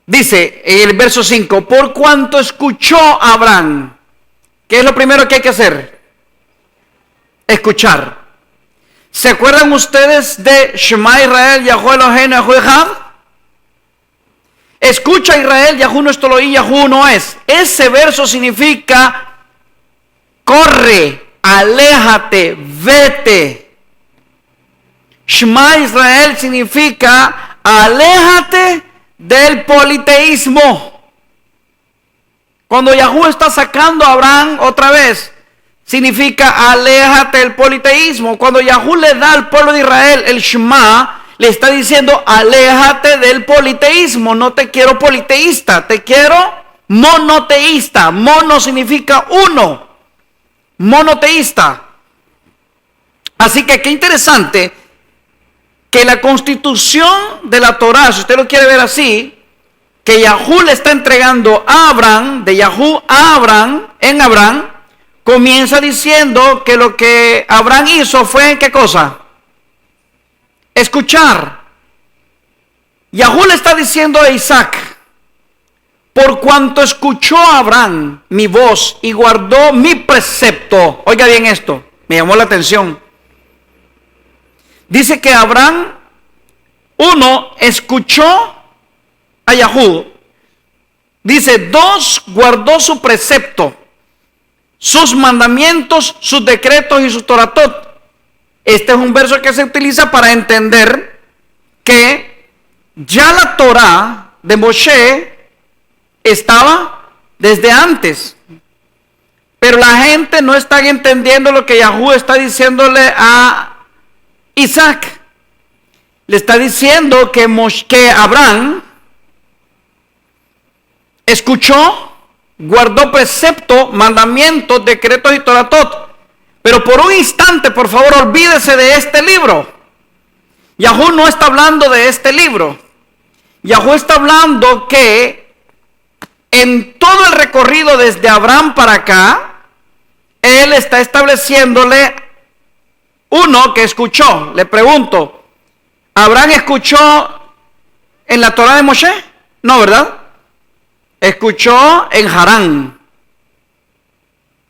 Dice en el verso 5, por cuanto escuchó Abraham. ¿Qué es lo primero que hay que hacer? Escuchar. ¿Se acuerdan ustedes de Shema Israel, Yahuwah Eloheinu, Yahuwah Echad? Escucha Israel, Yahuwah nuestro Elohim, Yahuwah uno es. Ese verso significa corre, aléjate, vete. Shema Israel significa aléjate del politeísmo. Cuando Yahuwah está sacando a Abraham otra vez, significa aléjate del politeísmo. Cuando Yahuwah le da al pueblo de Israel el Shema, le está diciendo aléjate del politeísmo. No te quiero politeísta, te quiero monoteísta. Mono significa uno, monoteísta. Así que qué interesante que la constitución de la Torah, si usted lo quiere ver así, que Yahuwah le está entregando a Abraham, de Yahuwah a Abraham, en Abraham, comienza diciendo que lo que Abraham hizo fue, ¿qué cosa? Escuchar. Yahuwah le está diciendo a Isaac, por cuanto escuchó a Abraham mi voz y guardó mi precepto. Oiga bien esto, me llamó la atención. Dice que Abraham, uno, escuchó a Yahuwah. Dice, dos, guardó su precepto, sus mandamientos, sus decretos y sus toratot. Este es un verso que se utiliza para entender que ya la Torah de Moshe estaba desde antes. Pero la gente no está entendiendo lo que Yahuwah está diciéndole a Isaac. Le está diciendo que Abraham escuchó, guardó precepto, mandamientos, decretos y toratot. Pero por un instante, por favor, olvídese de este libro. Yahuwah no está hablando de este libro. Yahuwah está hablando que en todo el recorrido desde Abraham para acá, Él está estableciéndole uno que escuchó. Le pregunto, ¿Abraham escuchó en la Torah de Moshe? No, ¿verdad? Escuchó en Harán.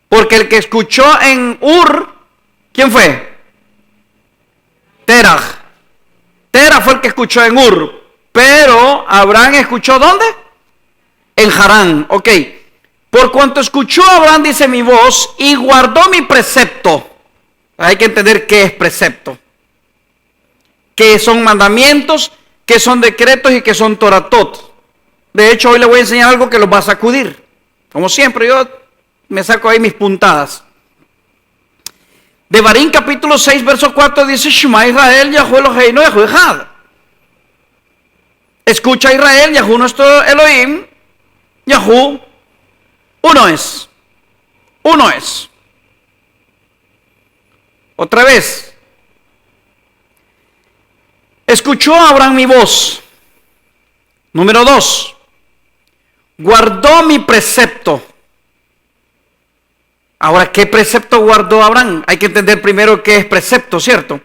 Porque el que escuchó en Ur, ¿quién fue? Terah. Terah fue el que escuchó en Ur. Pero Abraham escuchó ¿dónde? En Harán. Ok. Por cuanto escuchó Abraham, dice mi voz, y guardó mi precepto. Hay que entender qué es precepto. Qué son mandamientos, qué son decretos y qué son toratot. De hecho, hoy le voy a enseñar algo que los va a sacudir. Como siempre, yo me saco ahí mis puntadas. Devarim capítulo 6, verso 4 dice, Shema Israel, Yahuwah Eloheinu, Yahuwah Echad. Escucha Israel, Yahuwah nuestro Elohim, Yahuwah uno es. Uno es. Otra vez. Escuchó Abraham mi voz. Número 2. Guardó mi precepto. Ahora, ¿qué precepto guardó Abraham? Hay que entender primero qué es precepto, ¿cierto?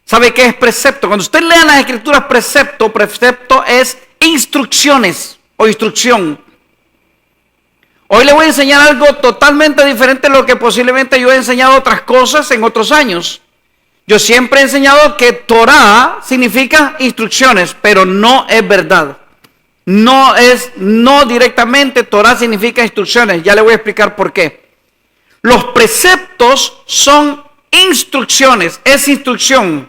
¿Sabe qué es precepto? Cuando usted lea las escrituras precepto es instrucciones o instrucción. Hoy le voy a enseñar algo totalmente diferente a lo que posiblemente yo he enseñado otras cosas en otros años. Yo siempre he enseñado que Torah significa instrucciones, pero no es verdad. No directamente Torah significa instrucciones. Ya le voy a explicar por qué. Los preceptos son instrucciones, es instrucción.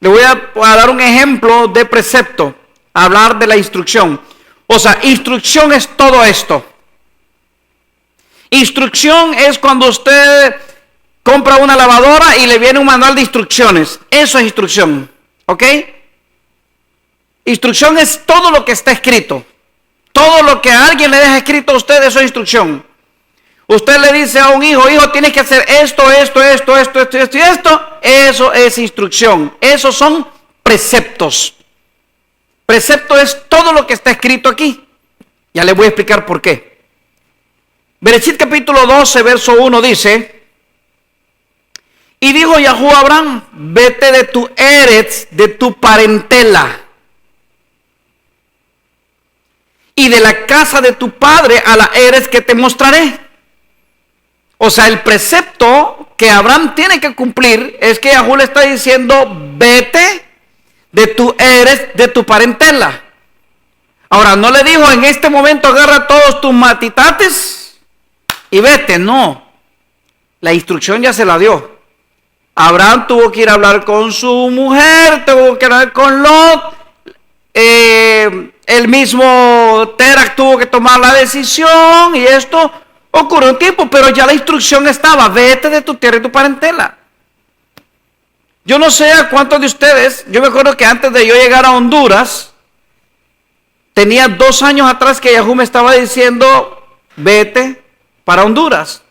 Le voy a dar un ejemplo de precepto, hablar de la instrucción. O sea, instrucción es todo esto. Instrucción es cuando usted compra una lavadora y le viene un manual de instrucciones. Eso es instrucción, ¿ok? Instrucción es todo lo que está escrito. Todo lo que alguien le deja escrito a usted, eso es instrucción. Usted le dice a un hijo, hijo, tienes que hacer esto. Eso es instrucción. Esos son preceptos. Precepto es todo lo que está escrito aquí. Ya les voy a explicar por qué. Bereshit capítulo 12, verso 1 dice, y dijo Yahuwah a Abraham, vete de tu eretz, de tu parentela, y de la casa de tu padre a la Eres que te mostraré. O sea, el precepto que Abraham tiene que cumplir es que Yahweh le está diciendo, vete de tu Eres, de tu parentela. Ahora, no le dijo en este momento agarra todos tus matitates y vete, no. La instrucción ya se la dio. Abraham tuvo que ir a hablar con su mujer, tuvo que hablar con Lot. El mismo Terak tuvo que tomar la decisión y esto ocurrió un tiempo, pero ya la instrucción estaba, vete de tu tierra y tu parentela. Yo no sé a cuántos de ustedes, yo me acuerdo que antes de yo llegar a Honduras, tenía 2 años atrás que Yahweh me estaba diciendo, vete para Honduras.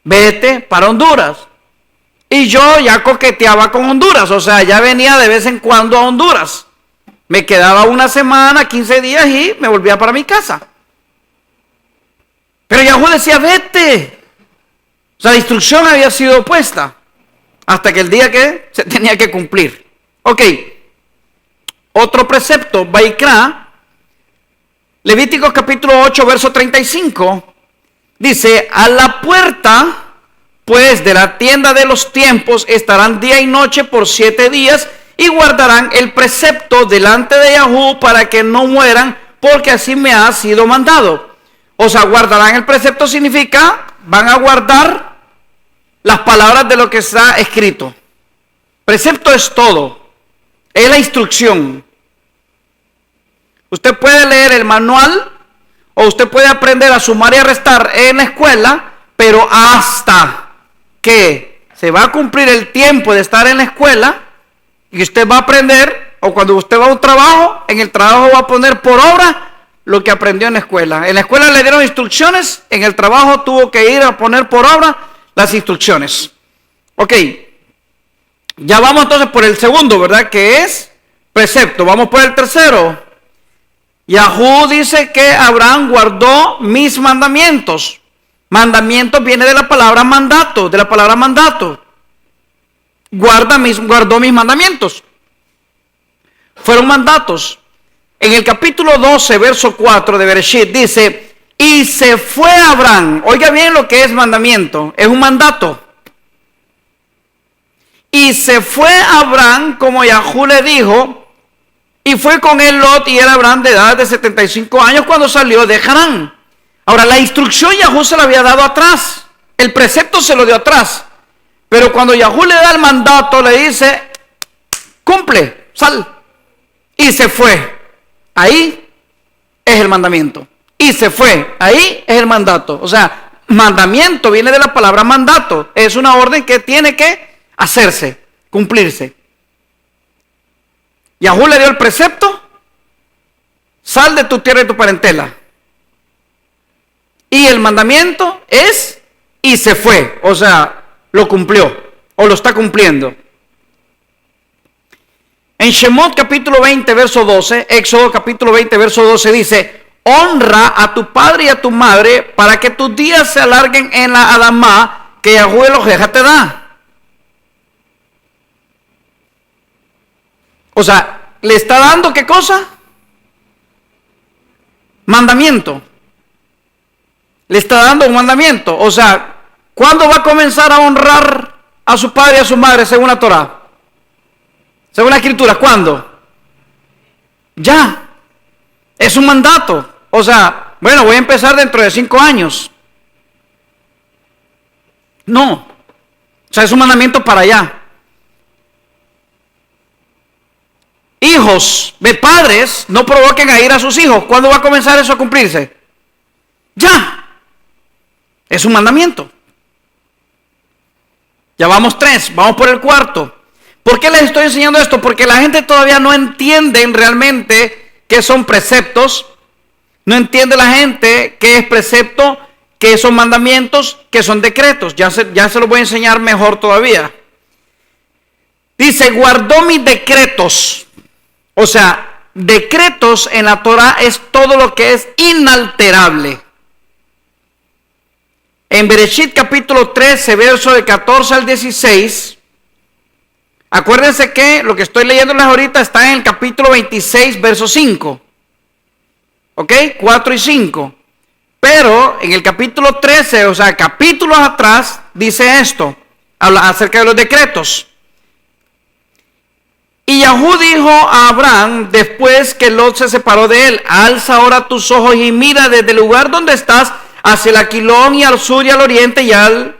Vete para Honduras. Y yo ya coqueteaba con Honduras, o sea, ya venía de vez en cuando a Honduras. Me quedaba una semana, 15 días y me volvía para mi casa. Pero Yahweh decía, vete. O sea, la instrucción había sido puesta hasta que el día que se tenía que cumplir. Ok. Otro precepto, Vaikra, Levíticos capítulo 8, verso 35, dice, a la puerta, pues, de la tienda de los tiempos estarán día y noche por 7 días y guardarán el precepto delante de Yahweh para que no mueran, porque así me ha sido mandado. O sea, guardarán el precepto significa, van a guardar las palabras de lo que está escrito. Precepto es todo, es la instrucción. Usted puede leer el manual o usted puede aprender a sumar y a restar en la escuela, pero hasta que se va a cumplir el tiempo de estar en la escuela y usted va a aprender, o cuando usted va a un trabajo, en el trabajo va a poner por obra lo que aprendió en la escuela. En la escuela le dieron instrucciones, en el trabajo tuvo que ir a poner por obra las instrucciones. Ok, ya vamos entonces por el segundo, ¿verdad? Que es precepto. Vamos por el tercero. Yahweh dice que Abraham guardó mis mandamientos. Mandamientos viene de la palabra mandato, guardó mis mandamientos. Fueron mandatos. En el capítulo 12, verso 4 de Bereshit dice, y se fue Abraham. Oiga bien lo que es mandamiento, es un mandato. Y se fue Abraham como Yahweh le dijo, y fue con él Lot, y era Abraham de edad de 75 años cuando salió de Harán. Ahora, la instrucción Yahweh se la había dado atrás. El precepto se lo dio atrás. Pero cuando Yahweh le da el mandato, le dice, cumple, sal. Y se fue. Ahí es el mandamiento. Y se fue. Ahí es el mandato. O sea, mandamiento viene de la palabra mandato. Es una orden que tiene que hacerse, cumplirse. Yahweh le dio el precepto, sal de tu tierra y tu parentela. Y el mandamiento es, y se fue. O sea, lo cumplió, o lo está cumpliendo. En Shemot capítulo 20, verso 12, Éxodo capítulo 20, verso 12 dice, honra a tu padre y a tu madre para que tus días se alarguen en la Adamá que Yahweh Eloheja te da. O sea, ¿le está dando qué cosa? Mandamiento. Le está dando un mandamiento. O sea, ¿cuándo va a comenzar a honrar a su padre y a su madre según la Torah? Según la Escritura, ¿cuándo? Ya. Es un mandato. O sea, bueno, voy a empezar dentro de 5 años. No. O sea, es un mandamiento para allá. Hijos de padres, no provoquen a ir a sus hijos. ¿Cuándo va a comenzar eso a cumplirse? Ya. Es un mandamiento. Ya vamos 3, vamos por el 4. ¿Por qué les estoy enseñando esto? Porque la gente todavía no entiende realmente qué son preceptos. No entiende la gente qué es precepto, qué son mandamientos, qué son decretos. Ya se los voy a enseñar mejor todavía. Dice, guardó mis decretos. O sea, decretos en la Torah es todo lo que es inalterable. En Bereshit capítulo 13, verso de 14 al 16, acuérdense que lo que estoy leyéndoles ahorita está en el capítulo 26, verso 5. ¿ok? 4 y 5. Pero en el capítulo 13, o sea, capítulos atrás, dice esto, habla acerca de los decretos. Y Yahú dijo a Abraham, después que Lot se separó de él: alza ahora tus ojos y mira desde el lugar donde estás hacia el Aquilón, y al sur y al oriente y al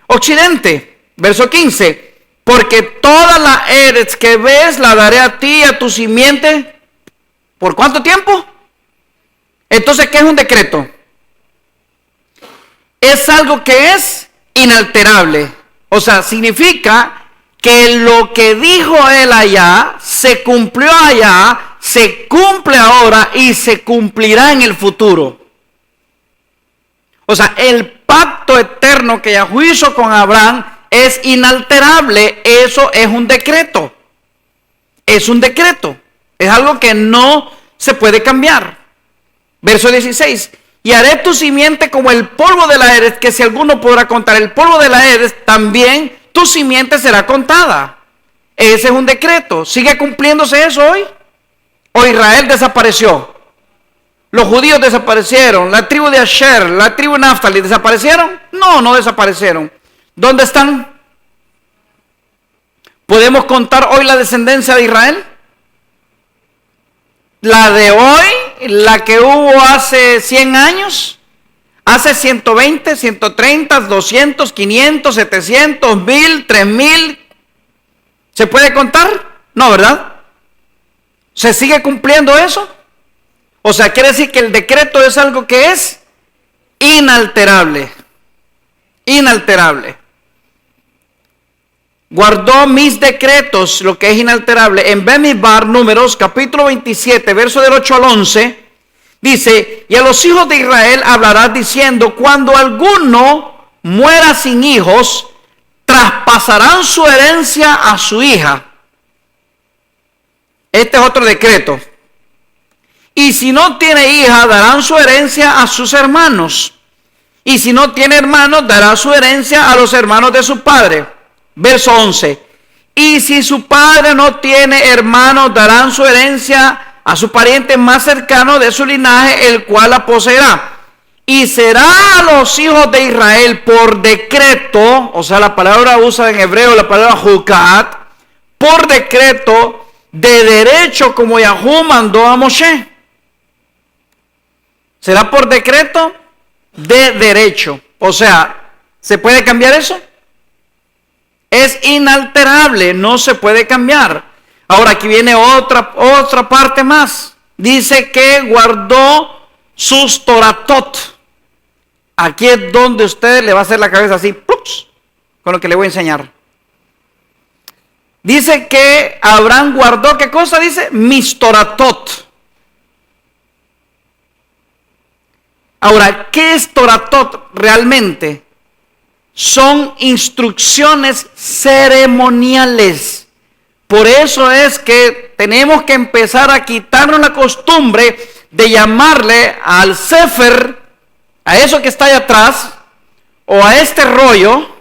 occidente. Verso 15. Porque toda la Eretz que ves la daré a ti y a tu simiente. ¿Por cuánto tiempo? Entonces, ¿qué es un decreto? Es algo que es inalterable. O sea, significa que lo que dijo él allá, se cumplió allá, se cumple ahora y se cumplirá en el futuro. O sea, el pacto eterno que Yahweh hizo con Abraham es inalterable. Eso es un decreto. Es un decreto. Es algo que no se puede cambiar. Verso 16. Y haré tu simiente como el polvo de la Eretz, que si alguno podrá contar el polvo de la Eretz, también tu simiente será contada. Ese es un decreto. ¿Sigue cumpliéndose eso hoy? ¿O Israel desapareció? Los judíos desaparecieron. La tribu de Asher, la tribu de Naftali, ¿desaparecieron? No, no desaparecieron. ¿Dónde están? ¿Podemos contar hoy la descendencia de Israel? La de hoy, la que hubo hace 100 años, hace 120, 130, 200, 500, 700, 1000, 3000. ¿Se puede contar? No, ¿verdad? ¿Se sigue cumpliendo eso? O sea, quiere decir que el decreto es algo que es inalterable. Inalterable. Guardó mis decretos, lo que es inalterable. En Bemidbar, Números, capítulo 27, verso del 8 al 11, dice: y a los hijos de Israel hablarás diciendo: cuando alguno muera sin hijos, traspasarán su herencia a su hija. Este es otro decreto. Y si no tiene hija, darán su herencia a sus hermanos. Y si no tiene hermanos, dará su herencia a los hermanos de su padre. Verso 11. Y si su padre no tiene hermanos, darán su herencia a su pariente más cercano de su linaje, el cual la poseerá. Y será a los hijos de Israel por decreto, o sea, la palabra usa en hebreo la palabra jucat, por decreto de derecho, como Yahú mandó a Moshe. Será por decreto de derecho. O sea, ¿se puede cambiar eso? Es inalterable, no se puede cambiar. Ahora aquí viene otra parte más. Dice que guardó sus toratot. Aquí es donde usted le va a hacer la cabeza así, ¡plups!, con lo que le voy a enseñar. Dice que Abraham guardó, ¿qué cosa dice? Mis toratot. Ahora, ¿qué es toratot realmente? Son instrucciones ceremoniales. Por eso es que tenemos que empezar a quitarnos la costumbre de llamarle al Sefer, a eso que está allá atrás, o a este rollo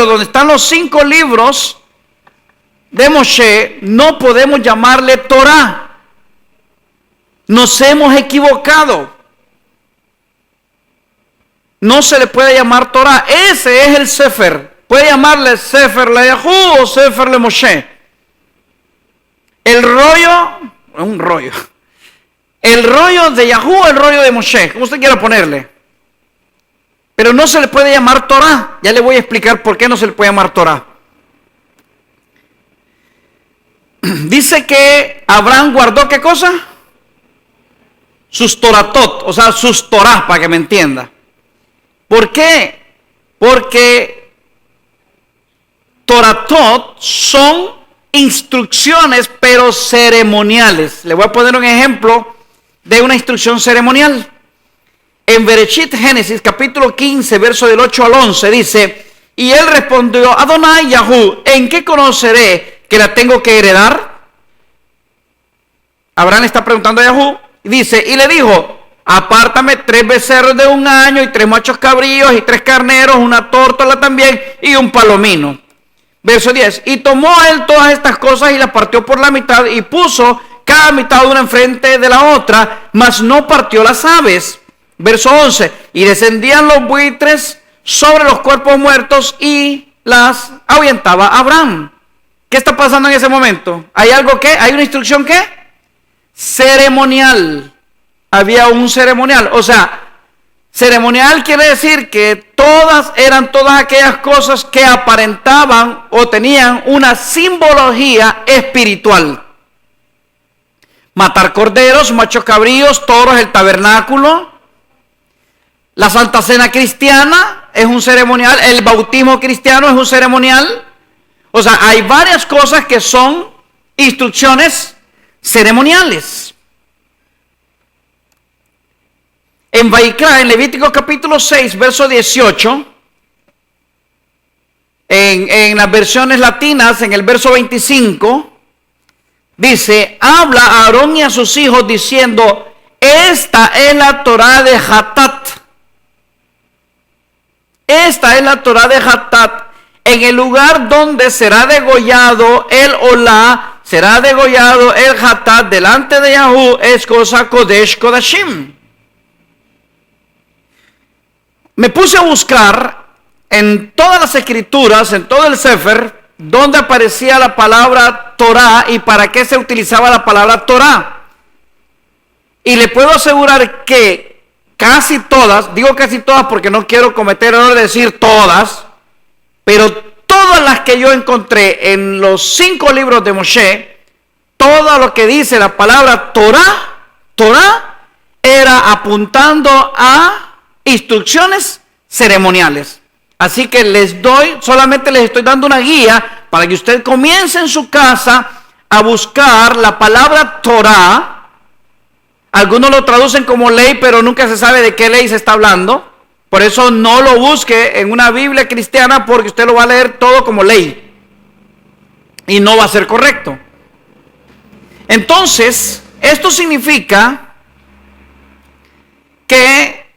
donde están los 5 libros de Moshe, no podemos llamarle Torah. Nos hemos equivocado. No se le puede llamar Torah. Ese es el Sefer. Puede llamarle Sefer le Yahú o Sefer le Moshe. El rollo, un rollo. El rollo de Yahú o el rollo de Moshe, como usted quiera ponerle. Pero no se le puede llamar Torah. Ya le voy a explicar por qué no se le puede llamar Torah. Dice que Abraham guardó, ¿qué cosa? Sus toratot, o sea, sus torás, para que me entienda. ¿Por qué? Porque toratot son instrucciones, pero ceremoniales. Le voy a poner un ejemplo de una instrucción ceremonial. En Bereshit, Génesis, capítulo 15, verso del 8 al 11, dice: y él respondió: Adonai Yahú, ¿en qué conoceré que la tengo que heredar? Abraham está preguntando a Yahú, y dice, y le dijo: apártame 3 becerros de 1 año, y 3 machos cabríos, y 3 carneros, una tórtola también, y un palomino. Verso 10. Y tomó él todas estas cosas y las partió por la mitad, y puso cada mitad una enfrente de la otra, mas no partió las aves. Verso 11, y descendían los buitres sobre los cuerpos muertos y las ahuyentaba Abraham. ¿Qué está pasando en ese momento? ¿Hay algo que? ¿Hay una instrucción que? Ceremonial. Había un ceremonial. O sea, ceremonial quiere decir que eran todas aquellas cosas que aparentaban o tenían una simbología espiritual. Matar corderos, machos cabríos, toros, el tabernáculo. La Santa Cena cristiana es un ceremonial. El bautismo cristiano es un ceremonial. O sea, hay varias cosas que son instrucciones ceremoniales. En Vaikra, en Levítico capítulo 6, verso 18, en las versiones latinas, en el verso 25, dice, habla a Aarón y a sus hijos diciendo, esta es la Torá de Hatat. Esta es la Torá de Hatat. En el lugar donde será degollado el Olá, será degollado el Hatat delante de Yahú, es cosa Kodesh Kodashim. Me puse a buscar en todas las escrituras, en todo el Sefer, donde aparecía la palabra Torá y para qué se utilizaba la palabra Torá. Y le puedo asegurar que casi todas, digo casi todas porque no quiero cometer el error de decir todas, pero todas las que yo encontré en los 5 libros de Moshe, todo lo que dice la palabra Torá, era apuntando a instrucciones ceremoniales. Así que solamente les estoy dando una guía para que usted comience en su casa a buscar la palabra Torá. Algunos lo traducen como ley, pero nunca se sabe de qué ley se está hablando. Por eso no lo busque en una Biblia cristiana, porque usted lo va a leer todo como ley. Y no va a ser correcto. Entonces, esto significa que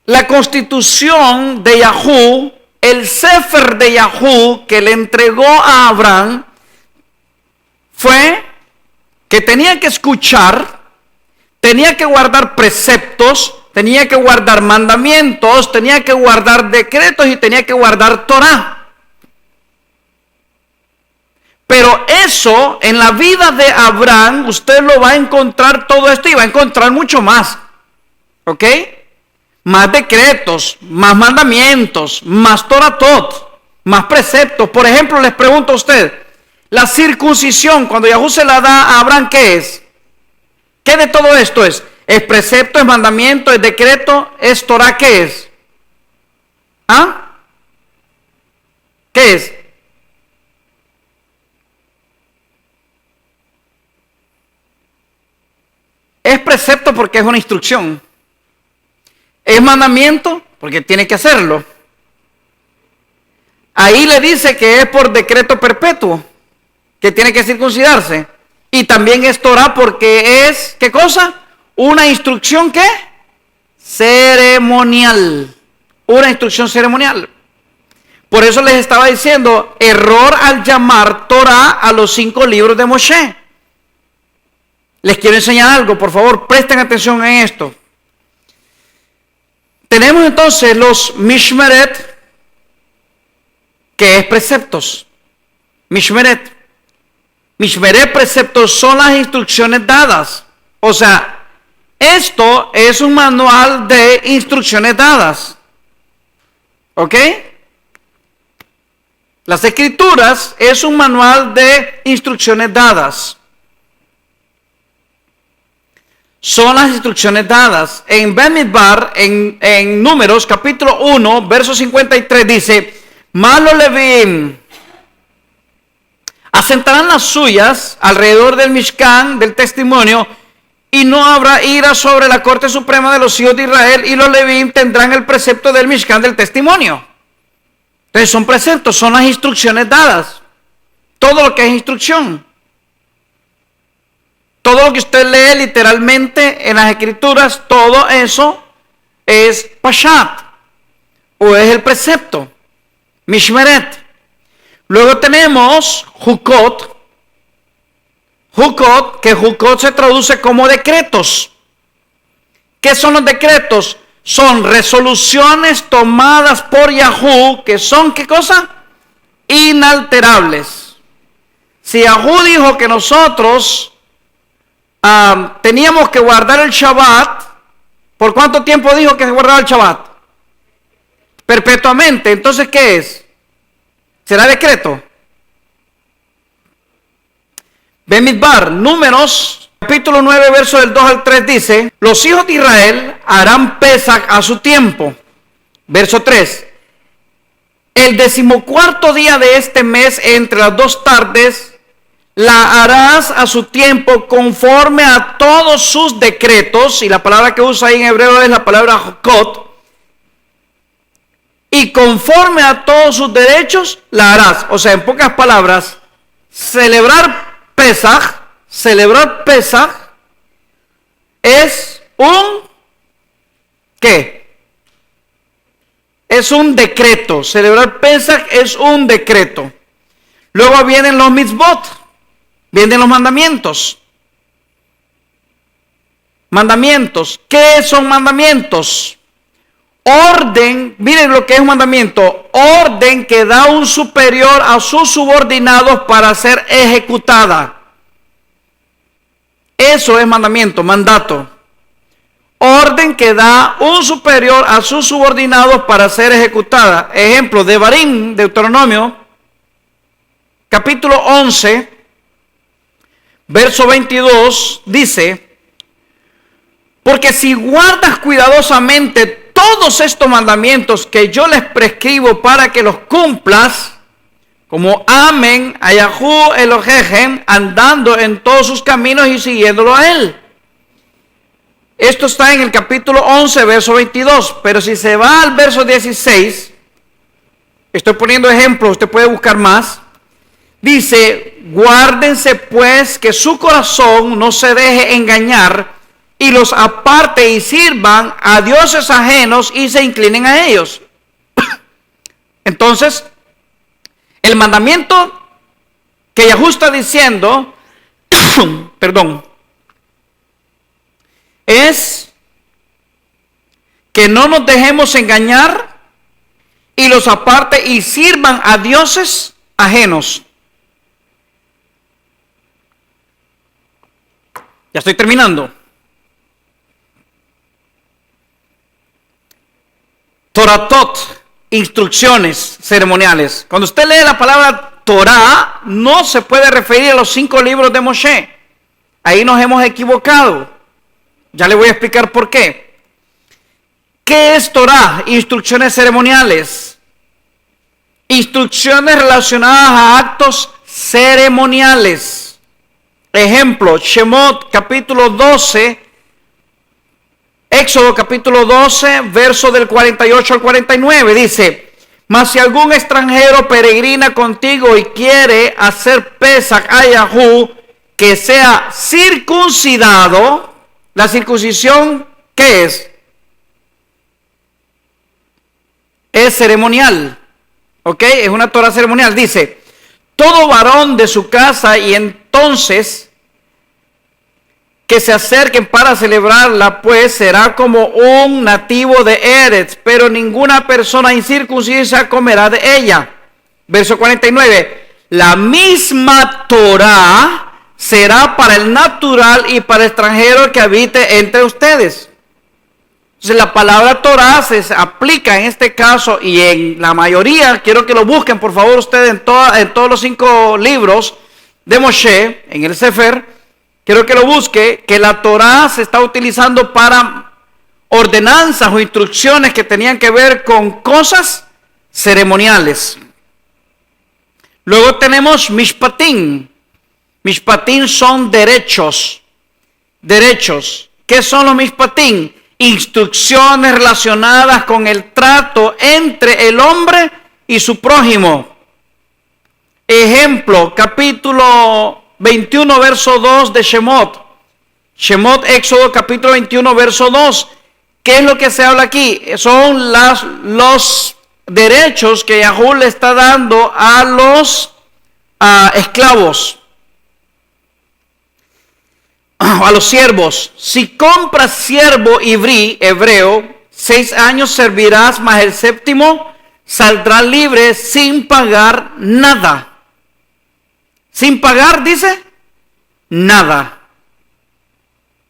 la constitución de Yahú, el Sefer de Yahú que le entregó a Abraham, fue que tenía que escuchar, tenía que guardar preceptos, tenía que guardar mandamientos, tenía que guardar decretos y tenía que guardar Torá. Pero eso, en la vida de Abraham, usted lo va a encontrar todo esto y va a encontrar mucho más. ¿Ok? Más decretos, más mandamientos, más Toratot, más preceptos. Por ejemplo, les pregunto a usted, la circuncisión, cuando Yahú se la da a Abraham, ¿qué es? ¿Qué de todo esto es? ¿Es precepto, es mandamiento, es decreto, es Torah? ¿Qué es? ¿Ah? ¿Qué es? Es precepto porque es una instrucción. Es mandamiento porque tiene que hacerlo. Ahí le dice que es por decreto perpetuo, que tiene que circuncidarse. Y también es Torah porque es, ¿qué cosa? Una instrucción, ¿qué? Ceremonial. Una instrucción ceremonial. Por eso les estaba diciendo, error al llamar Torah a los 5 libros de Moshe. Les quiero enseñar algo, por favor, presten atención en esto. Tenemos entonces los Mishmeret, que es preceptos. Mishmeret, preceptos son las instrucciones dadas. O sea, esto es un manual de instrucciones dadas. ¿Ok? Las escrituras es un manual de instrucciones dadas. Son las instrucciones dadas. En Bamidbar, en Números, capítulo 1, verso 53, dice, Malo Levín, asentarán las suyas alrededor del Mishkan, del testimonio, y no habrá ira sobre la corte suprema de los hijos de Israel, y los Levín tendrán el precepto del Mishkan, del testimonio. Entonces son preceptos, son las instrucciones dadas. Todo lo que es instrucción. Todo lo que usted lee literalmente en las escrituras, todo eso es Pashat, o es el precepto, Mishmeret. Luego tenemos Jukot. Jukot, que Jukot se traduce como decretos. ¿Qué son los decretos? Son resoluciones tomadas por Yahú, que son, ¿qué cosa? Inalterables. Si Yahú dijo que nosotros teníamos que guardar el Shabbat, ¿por cuánto tiempo dijo que se guardaba el Shabbat? Perpetuamente. Entonces, ¿qué es? ¿Será decreto? Bemidbar, Números, capítulo 9, verso del 2 al 3 dice: los hijos de Israel harán Pesach a su tiempo. Verso 3: el 14º día de este mes, entre las 2 tardes, la harás a su tiempo conforme a todos sus decretos. Y la palabra que usa ahí en hebreo es la palabra Jokot. Y conforme a todos sus derechos, la harás. O sea, en pocas palabras, celebrar Pesach es un, ¿qué? Es un decreto. Celebrar Pesach es un decreto. Luego vienen los mitzvot, vienen los mandamientos. Mandamientos. ¿Qué son mandamientos? Orden, miren lo que es un mandamiento: orden que da un superior a sus subordinados para ser ejecutada. Eso es mandamiento, mandato. Orden que da un superior a sus subordinados para ser ejecutada. Ejemplo, Devarim, Deuteronomio, capítulo 11, verso 22, dice: porque si guardas cuidadosamente todos estos mandamientos que yo les prescribo para que los cumplas, como amen a Yahú Elohechem, andando en todos sus caminos y siguiéndolo a él. Esto está en el capítulo 11, verso 22. Pero si se va al verso 16, estoy poniendo ejemplos, usted puede buscar más. Dice: guárdense pues que su corazón no se deje engañar, y los aparte y sirvan a dioses ajenos y se inclinen a ellos. Entonces, el mandamiento que Yahú está diciendo, perdón, es que no nos dejemos engañar y los aparte y sirvan a dioses ajenos. Ya estoy terminando. Toratot, instrucciones ceremoniales. Cuando usted lee la palabra Torah, no se puede referir a los 5 libros de Moshe. Ahí nos hemos equivocado. Ya le voy a explicar por qué. ¿Qué es Torah? Instrucciones ceremoniales. Instrucciones relacionadas a actos ceremoniales. Ejemplo, Shemot capítulo 12, Éxodo capítulo 12, verso del 48 al 49, dice: mas si algún extranjero peregrina contigo y quiere hacer Pesach a Yahú, que sea circuncidado. La circuncisión, ¿qué es? Es ceremonial, ¿ok? Es una Torah ceremonial. Dice: todo varón de su casa, y entonces que se acerquen para celebrarla, pues será como un nativo de Eretz, pero ninguna persona incircuncisa comerá de ella. Verso 49, la misma Torah será para el natural y para el extranjero que habite entre ustedes. Entonces la palabra Torah se aplica en este caso y en la mayoría. Quiero que lo busquen por favor ustedes en todos los 5 libros de Moshe, en el Sefer. Quiero que lo busque, que la Torah se está utilizando para ordenanzas o instrucciones que tenían que ver con cosas ceremoniales. Luego tenemos Mishpatim. Mishpatim son derechos. Derechos. ¿Qué son los Mishpatim? Instrucciones relacionadas con el trato entre el hombre y su prójimo. Ejemplo, capítulo 21, verso 2 de Shemot. Shemot, Éxodo, capítulo 21, verso 2. ¿Qué es lo que se habla aquí? Son los derechos que Yahú le está dando a los esclavos. a los siervos: si compras siervo hebreo, 6 años servirás, mas el séptimo saldrá libre sin pagar nada. Sin pagar, dice, nada.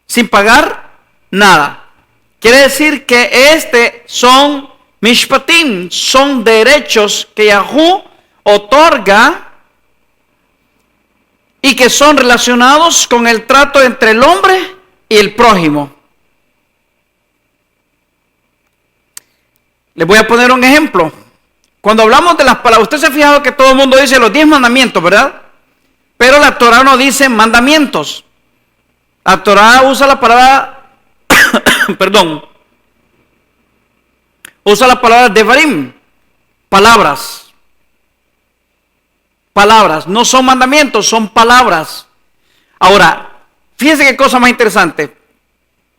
Sin pagar nada. Quiere decir que son mishpatim, son derechos que Yahú otorga y que son relacionados con el trato entre el hombre y el prójimo. Les voy a poner un ejemplo. Cuando hablamos de las palabras, usted se ha fijado que todo el mundo dice los 10 mandamientos, ¿verdad? Pero la Torah no dice mandamientos. La Torah usa la palabra, usa la palabra devarim, palabras. Palabras, no son mandamientos, son palabras. Ahora, fíjense qué cosa más interesante.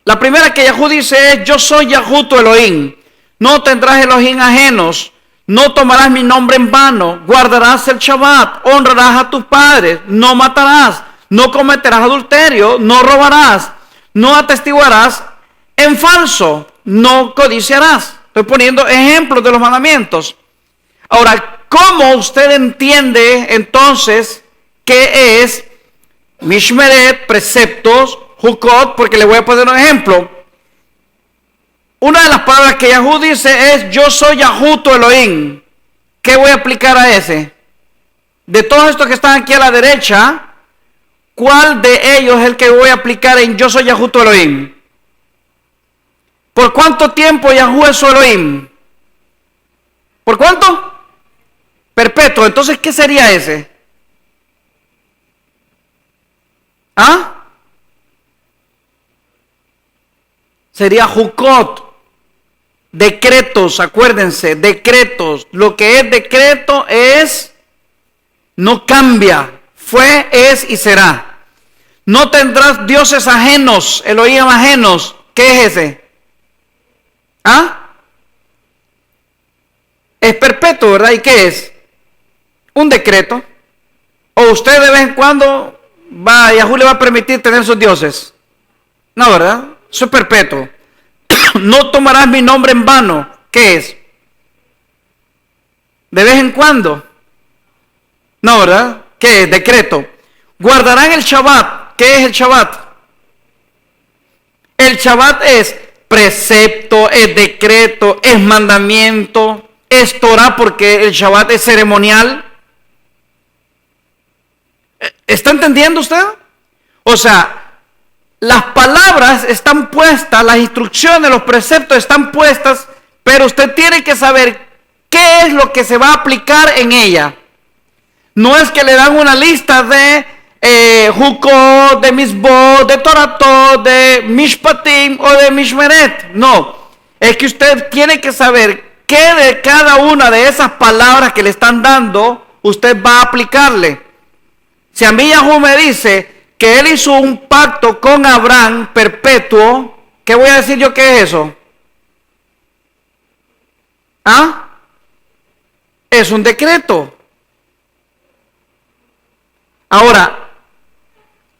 La primera que Yahú dice es: yo soy Yahú tu Elohim. No tendrás Elohim ajenos, no tomarás mi nombre en vano, guardarás el Shabbat, honrarás a tus padres, no matarás, no cometerás adulterio, no robarás, no atestiguarás en falso, no codiciarás. Estoy poniendo ejemplos de los mandamientos. Ahora, ¿cómo usted entiende entonces qué es Mishmeret, preceptos, Jukot? Porque le voy a poner un ejemplo. Una de las palabras que Yahú dice es: yo soy Yahú tu Elohim. ¿Qué voy a aplicar a ese? De todos estos que están aquí a la derecha, ¿cuál de ellos es el que voy a aplicar en yo soy Yahú tu Elohim? ¿Por cuánto tiempo Yahú es su Elohim? ¿Por cuánto? Perpetuo. Entonces, ¿qué sería ese? ¿Ah? Sería Jukot. Decretos, acuérdense, decretos. Lo que es decreto no cambia. Fue, es y será. No tendrás dioses ajenos, Elohim ajenos. ¿Qué es ese? ¿Ah? Es perpetuo, ¿verdad? ¿Y qué es? Un decreto. O usted de vez en cuando Yahú le va a permitir tener sus dioses. No, ¿verdad? Eso es perpetuo. No tomarás mi nombre en vano. ¿Qué es? De vez en cuando. No, ¿verdad? ¿Qué es? Decreto. Guardarán el Shabbat. ¿Qué es el Shabbat? El Shabbat es precepto, es decreto, es mandamiento, es Torah, porque el Shabbat es ceremonial. ¿Está entendiendo usted? O sea, las palabras están puestas, las instrucciones, los preceptos están puestas, pero usted tiene que saber qué es lo que se va a aplicar en ella. No es que le dan una lista de Jukot, de Misbot, de Toratot, de Mishpatim o de Mishmeret. No, es que usted tiene que saber qué de cada una de esas palabras que le están dando usted va a aplicarle. Si a mí Yahú me dice que él hizo un pacto con Abraham perpetuo, ¿qué voy a decir yo que es eso? ¿Ah? Es un decreto. Ahora,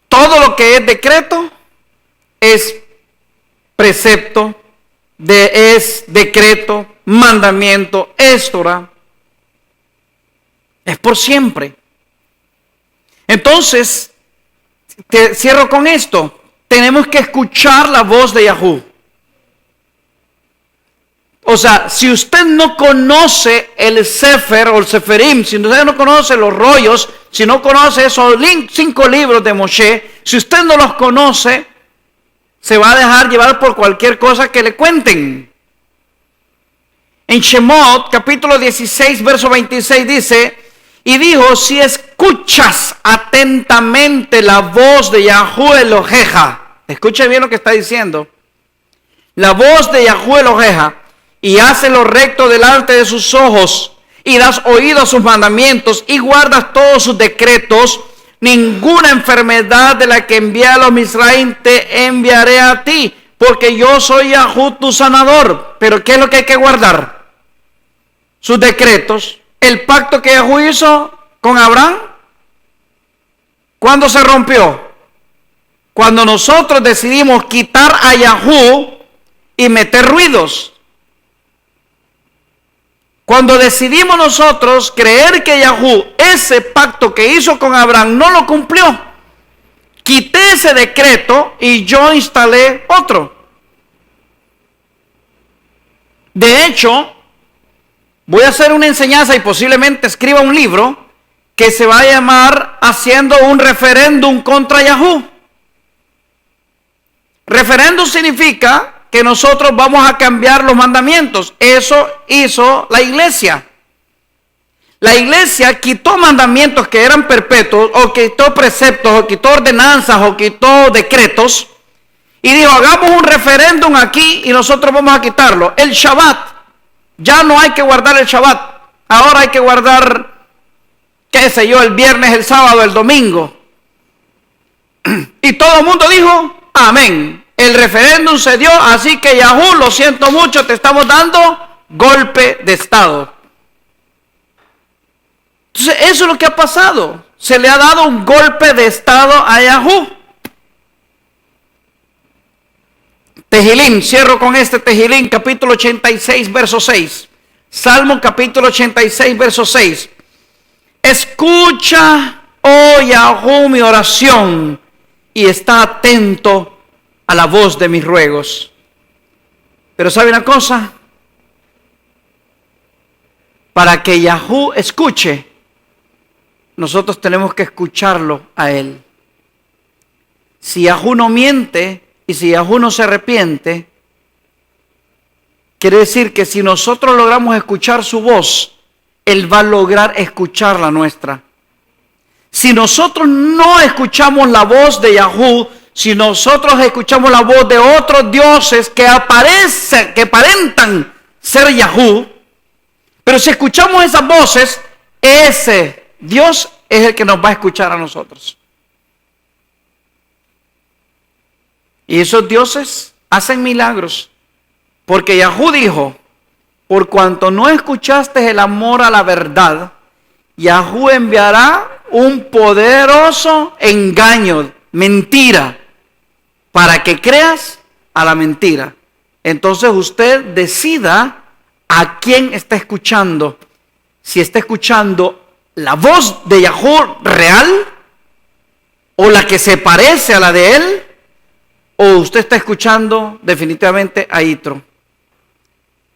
todo lo que es decreto es precepto, es decreto, mandamiento, es Torah. Es por siempre. Entonces, cierro con esto. Tenemos que escuchar la voz de Yahú. O sea, si usted no conoce el Sefer o el Seferim, si usted no conoce los rollos, si no conoce esos 5 libros de Moshe, si usted no los conoce, se va a dejar llevar por cualquier cosa que le cuenten. En Shemot, capítulo 16, verso 26 dice: y dijo, si escuchas atentamente la voz de Yahú Eloheja, escuche bien lo que está diciendo, la voz de Yahú Eloheja, y haces lo recto delante de sus ojos, y das oído a sus mandamientos, y guardas todos sus decretos, ninguna enfermedad de la que envié a los Misraim te enviaré a ti, porque yo soy Yahú tu sanador. Pero ¿qué es lo que hay que guardar? Sus decretos. El pacto que Yahú hizo con Abraham, ¿cuándo se rompió? cuando nosotros decidimos quitar a Yahú y meter ruidos. Cuando decidimos nosotros creer que Yahú, ese pacto que hizo con Abraham, no lo cumplió, quité ese decreto y yo instalé otro. De hecho, voy a hacer una enseñanza y posiblemente escriba un libro que se va a llamar Haciendo un referéndum contra Yahú. Referéndum significa que nosotros vamos a cambiar los mandamientos. Eso hizo la iglesia. La iglesia quitó mandamientos que eran perpetuos, o quitó preceptos, o quitó ordenanzas, o quitó decretos, y dijo, hagamos un referéndum aquí y nosotros vamos a quitarlo. El Shabbat, ya no hay que guardar el Shabbat. Ahora hay que guardar, qué sé yo, el viernes, el sábado, el domingo. Y todo el mundo dijo, amén. El referéndum se dio, así que Yahú, lo siento mucho, te estamos dando golpe de estado. Entonces, eso es lo que ha pasado. Se le ha dado un golpe de estado a Yahú. Tehilín, cierro con este Tehilín, capítulo 86, verso 6. Salmo capítulo 86, verso 6. Escucha, oh Yahú, mi oración, y está atento a la voz de mis ruegos. Pero ¿sabe una cosa? Para que Yahú escuche, nosotros tenemos que escucharlo a él. Si Yahú no miente y si Yahú no se arrepiente, quiere decir que si nosotros logramos escuchar su voz, él va a lograr escuchar la nuestra. Si nosotros no escuchamos la voz de Yahú, si nosotros escuchamos la voz de otros dioses que aparentan ser Yahú, pero si escuchamos esas voces, ese Dios es el que nos va a escuchar a nosotros. Y esos dioses hacen milagros, porque Yahú dijo, por cuanto no escuchaste el amor a la verdad, Yahú enviará un poderoso engaño, mentira, para que creas a la mentira. Entonces usted decida a quién está escuchando. Si está escuchando la voz de Yahú real, o la que se parece a la de él, o usted está escuchando definitivamente a Yitro.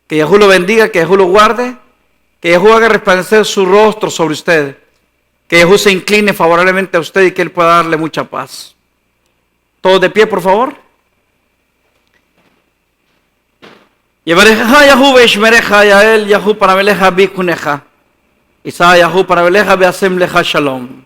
Que Yahú lo bendiga, que Yahú lo guarde, que Yahú haga resplandecer su rostro sobre usted, que Yahú se incline favorablemente a usted y que él pueda darle mucha paz. Todos de pie, por favor. Yevareja Yahú veishmereja yael Yahú para veleja bikuneja. Isa Yahú para veleja beasem leja shalom.